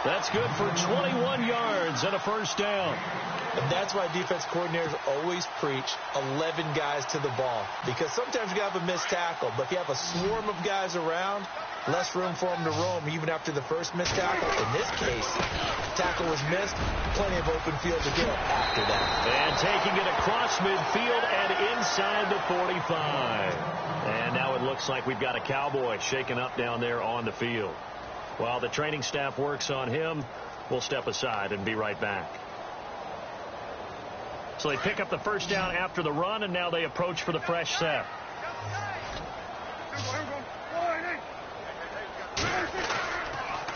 That's good for 21 yards and a 1st down. And that's why defense coordinators always preach 11 guys to the ball. Because sometimes you have a missed tackle. But if you have a swarm of guys around, less room for them to roam even after the first missed tackle. In this case, tackle was missed. Plenty of open field to get after that. And taking it across midfield and inside the 45. And now it looks like we've got a Cowboy shaken up down there on the field. While the training staff works on him, we'll step aside and be right back. So they pick up the 1st down after the run, and now they approach for the fresh set.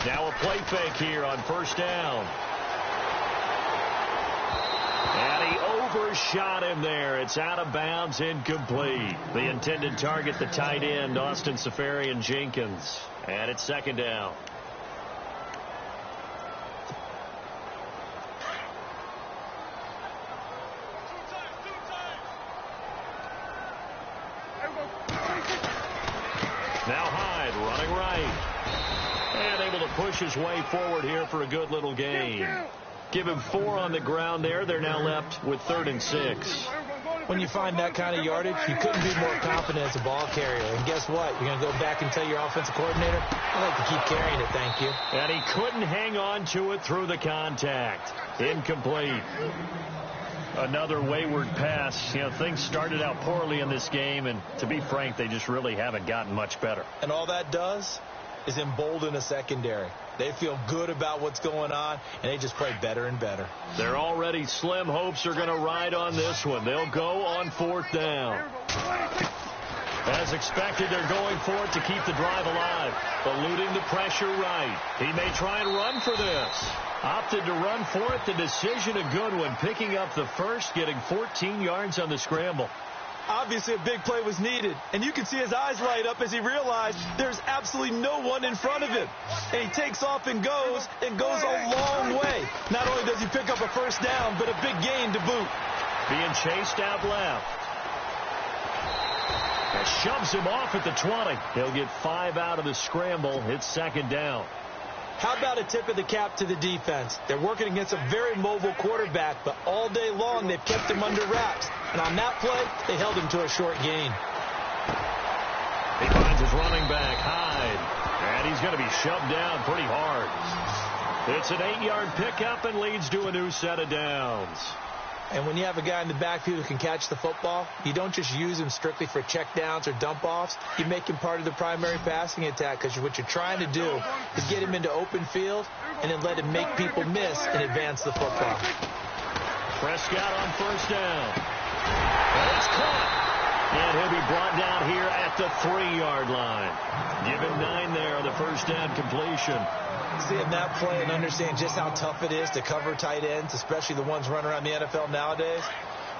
Now a play fake here on 1st down. And he overshot him there. It's out of bounds, incomplete. The intended target, the tight end, Austin Safarian-Jenkins. And it's 2nd down. Now Hyde running right. And able to push his way forward here for a good little gain. Give him 4 on the ground there. They're now left with 3rd and 6. When you find that kind of yardage, you couldn't be more confident as a ball carrier. And guess what? You're going to go back and tell your offensive coordinator, I'd like to keep carrying it, thank you. And he couldn't hang on to it through the contact. Incomplete. Another wayward pass. You know, things started out poorly in this game, and to be frank, they just really haven't gotten much better. And all that does is embolden a secondary. They feel good about what's going on, and they just play better and better. Their already slim hopes are going to ride on this one. They'll go on 4th down. As expected, they're going for it to keep the drive alive. Eluding the pressure right. He may try and run for this. Opted to run for it. The decision a good one. Picking up the first, getting 14 yards on the scramble. Obviously, a big play was needed, and you can see his eyes light up as he realized there's absolutely no one in front of him. And he takes off and goes a long way. Not only does he pick up a first down, but a big gain to boot. Being chased out left. That shoves him off at the 20. He'll get 5 out of the scramble. It's second down. How about a tip of the cap to the defense? They're working against a very mobile quarterback, but all day long they've kept him under wraps. And on that play, they held him to a short gain. He finds his running back, Hyde. And he's going to be shoved down pretty hard. It's an 8-yard pickup and leads to a new set of downs. And when you have a guy in the backfield who can catch the football, you don't just use him strictly for checkdowns or dump-offs. You make him part of the primary passing attack because what you're trying to do is get him into open field and then let him make people miss and advance the football. Prescott on first down. And it's caught. And he'll be brought down here at the 3-yard line. Give him 9 there on the first down completion. Seeing that play and understand just how tough it is to cover tight ends, especially the ones running around the NFL nowadays,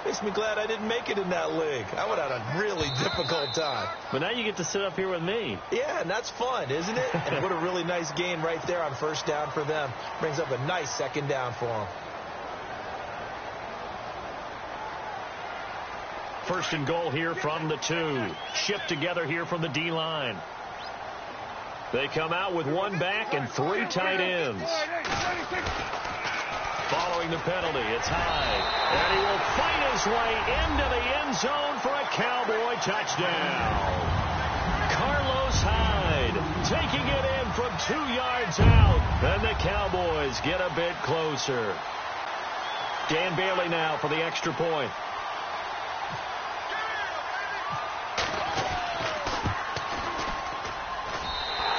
makes me glad I didn't make it in that league. I would have had a really difficult time. But now you get to sit up here with me. Yeah, and that's fun, isn't it? And what a really nice gain right there on first down for them. Brings up a nice second down for them. First and goal here from the 2. Shipped together here from the D-line. They come out with 1 back and 3 tight ends. Following the penalty, it's Hyde. And he will fight his way into the end zone for a Cowboy touchdown. Carlos Hyde taking it in from 2 yards out. And the Cowboys get a bit closer. Dan Bailey now for the extra point.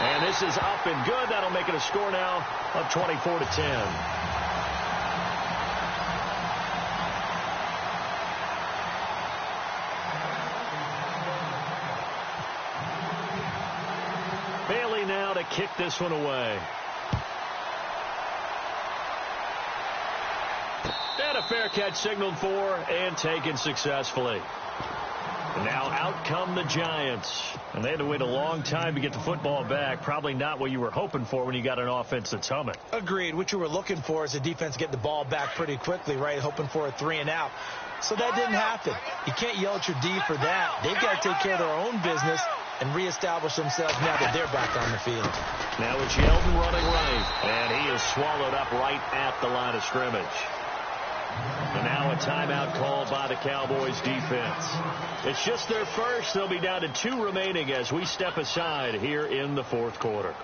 And this is up and good. That'll make it a score now of 24-10. Bailey now to kick this one away. And a fair catch signaled for and taken successfully. And now out come the Giants. And they had to wait a long time to get the football back. Probably not what you were hoping for when you got an offense that's humming. Agreed. What you were looking for is the defense getting the ball back pretty quickly, right? Hoping for a 3 and out. So that didn't happen. You can't yell at your D for that. They've got to take care of their own business and reestablish themselves now that they're back on the field. Now it's Yeldon running right. And he is swallowed up right at the line of scrimmage. And now a timeout called by the Cowboys defense. It's just their first. They'll be down to 2 remaining as we step aside here in the 4th quarter.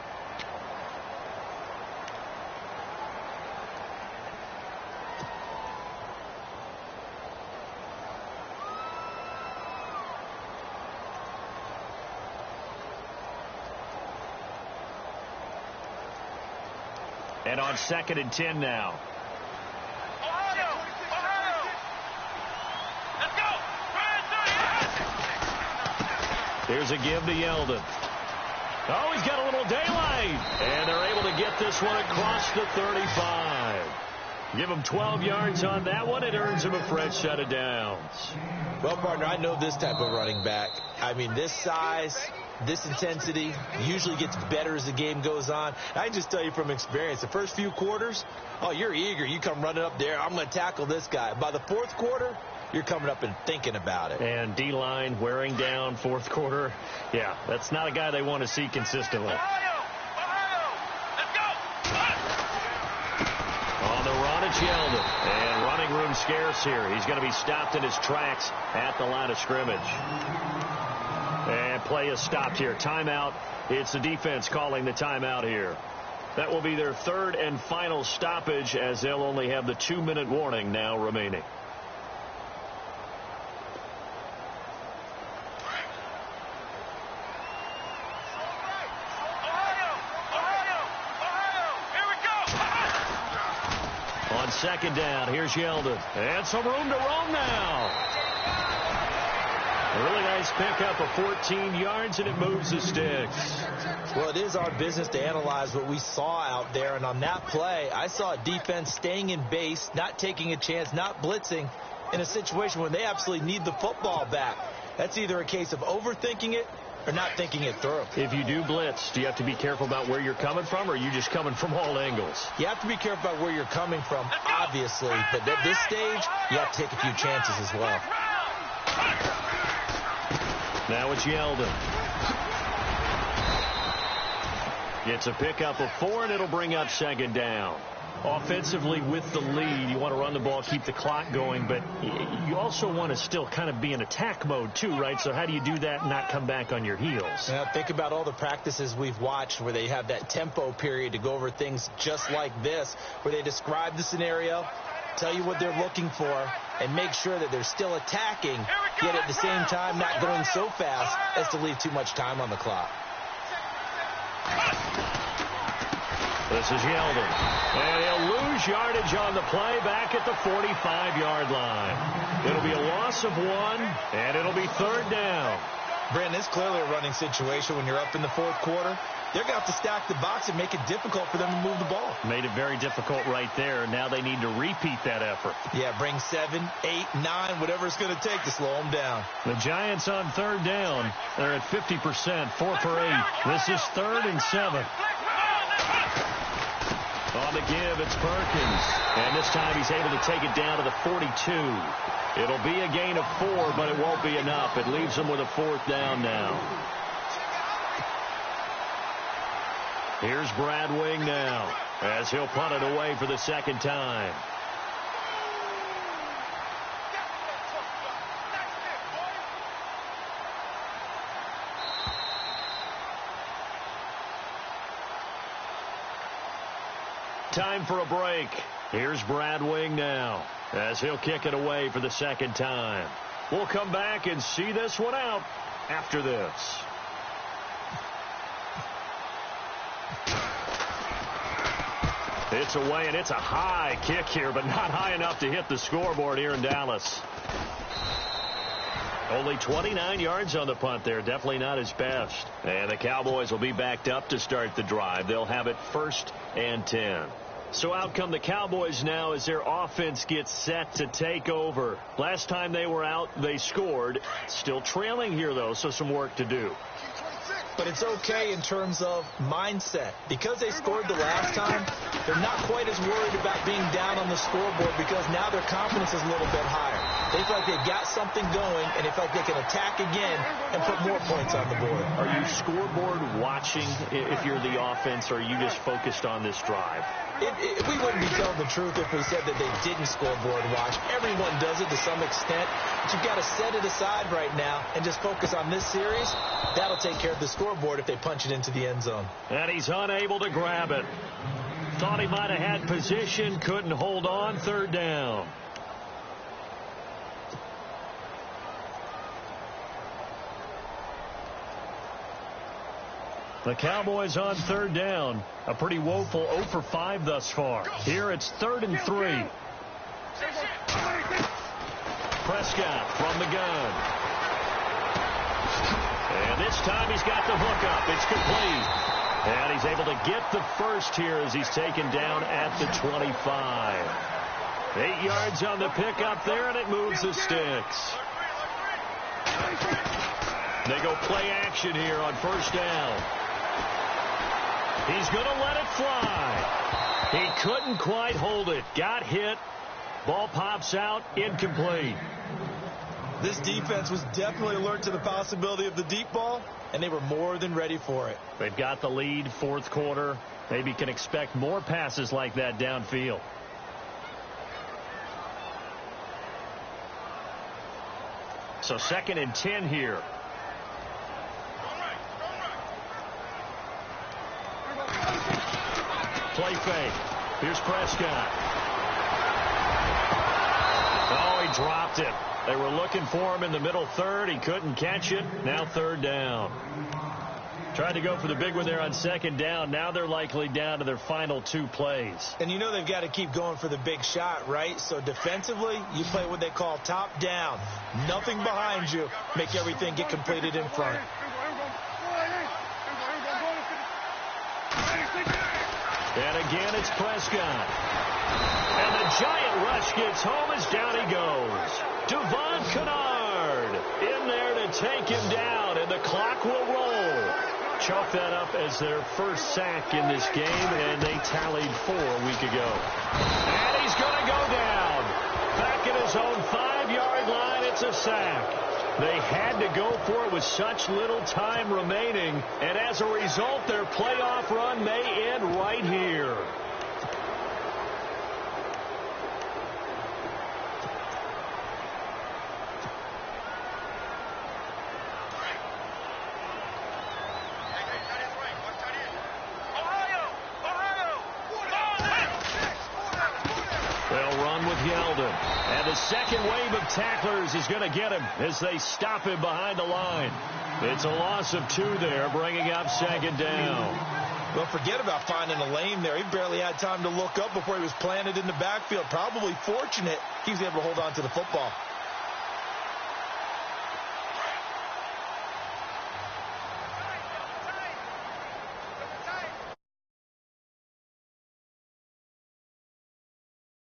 And on 2nd and 10 now. Here's a give to Yeldon. Oh, he's got a little daylight. And they're able to get this one across the 35. Give him 12 yards on that one. It earns him a fresh set of downs. Well, partner, I know this type of running back. I mean, this size, this intensity usually gets better as the game goes on. I can just tell you from experience, the first few quarters, oh, you're eager. You come running up there. I'm going to tackle this guy. By the 4th quarter, you're coming up and thinking about it. And D-line wearing down 4th quarter. Yeah, that's not a guy they want to see consistently. On the run, it's Yeldon. And running room scarce here. He's going to be stopped in his tracks at the line of scrimmage. And play is stopped here. Timeout. It's the defense calling the timeout here. That will be their 3rd and final stoppage as they'll only have the 2-minute warning now remaining. On 2nd down, here's Yeldon. And some room to roam now. A really nice pickup of 14 yards, and it moves the sticks. Well, it is our business to analyze what we saw out there, and on that play, I saw a defense staying in base, not taking a chance, not blitzing in a situation where they absolutely need the football back. That's either a case of overthinking it or not thinking it through. If you do blitz, do you have to be careful about where you're coming from, or are you just coming from all angles? You have to be careful about where you're coming from, obviously, but at this stage, you have to take a few chances as well. Now it's Yeldon. It's a pickup of 4, and it'll bring up second down. Offensively, with the lead, you want to run the ball, keep the clock going, but you also want to still kind of be in attack mode too, right? So how do you do that and not come back on your heels? Yeah, think about all the practices we've watched where they have that tempo period to go over things just like this, where they describe the scenario, tell you what they're looking for, and make sure that they're still attacking, yet at the same time not going so fast as to leave too much time on the clock. This is Yeldon. And he'll lose yardage on the play back at the 45-yard line. It'll be a loss of 1, and it'll be third down. Brandon, it's clearly a running situation when you're up in the fourth quarter. They're going to have to stack the box and make it difficult for them to move the ball. Made it very difficult right there. Now they need to repeat that effort. Yeah, bring 7, 8, 9, whatever it's going to take to slow them down. The Giants on third down. They're at 50%, 4 for 8. This is 3rd and 7. On the give, it's Perkins. And this time he's able to take it down to the 42. It'll be a gain of 4, but it won't be enough. It leaves them with a 4th down now. Here's Brad Wing now, as he'll punt it away for the second time. Time for a break. Here's Brad Wing now, as he'll kick it away for the second time. We'll come back and see this one out after this. It's away, and it's a high kick here, but not high enough to hit the scoreboard here in Dallas. Only 29 yards on the punt there. Definitely not his best. And the Cowboys will be backed up to start the drive. They'll have it 1st and 10. So out come the Cowboys now as their offense gets set to take over. Last time they were out, they scored. Still trailing here, though, so some work to do. But it's okay in terms of mindset. Because they scored the last time, they're not quite as worried about being down on the scoreboard because now their confidence is a little bit higher. They feel like they've got something going, and they feel like they can attack again and put more points on the board. Are you scoreboard watching if you're the offense, or are you just focused on this drive? We wouldn't be telling the truth if we said that they didn't scoreboard watch. Everyone does it to some extent, but you've got to set it aside right now and just focus on this series. That'll take care of the scoreboard if they punch it into the end zone. And he's unable to grab it. Thought he might have had position, couldn't hold on, 3rd down. The Cowboys on 3rd down. A pretty woeful 0 for 5 thus far. Here it's 3rd and 3. Prescott from the gun. And this time he's got the hook up. It's complete. And he's able to get the first here as he's taken down at the 25. 8 yards on the pickup there, and it moves the sticks. They go play action here on 1st down. He's going to let it fly. He couldn't quite hold it. Got hit. Ball pops out. Incomplete. This defense was definitely alert to the possibility of the deep ball, and they were more than ready for it. They've got the lead, 4th quarter. Maybe can expect more passes like that downfield. So 2nd and 10 here. Play fake. Here's Prescott. Oh, he dropped it. They were looking for him in the middle 3rd. He couldn't catch it. Now 3rd down. Tried to go for the big one there on second down. Now they're likely down to their final 2 plays. And you know they've got to keep going for the big shot, right? So defensively, you play what they call top down. Nothing behind you. Make everything get completed in front. And again, it's Prescott. And the giant rush gets home as down he goes. Devon Kennard in there to take him down, and the clock will roll. Chalk that up as their first sack in this game, and they tallied 4 a week ago. And he's going to go down. Back at his own 5-yard line, it's a sack. They had to go for it with such little time remaining, and as a result, their playoff run may end right here. And the second wave of tacklers is going to get him as they stop him behind the line. It's a loss of 2 there, bringing up second down. Well, forget about finding a lane there. He barely had time to look up before he was planted in the backfield. Probably fortunate he was able to hold on to the football.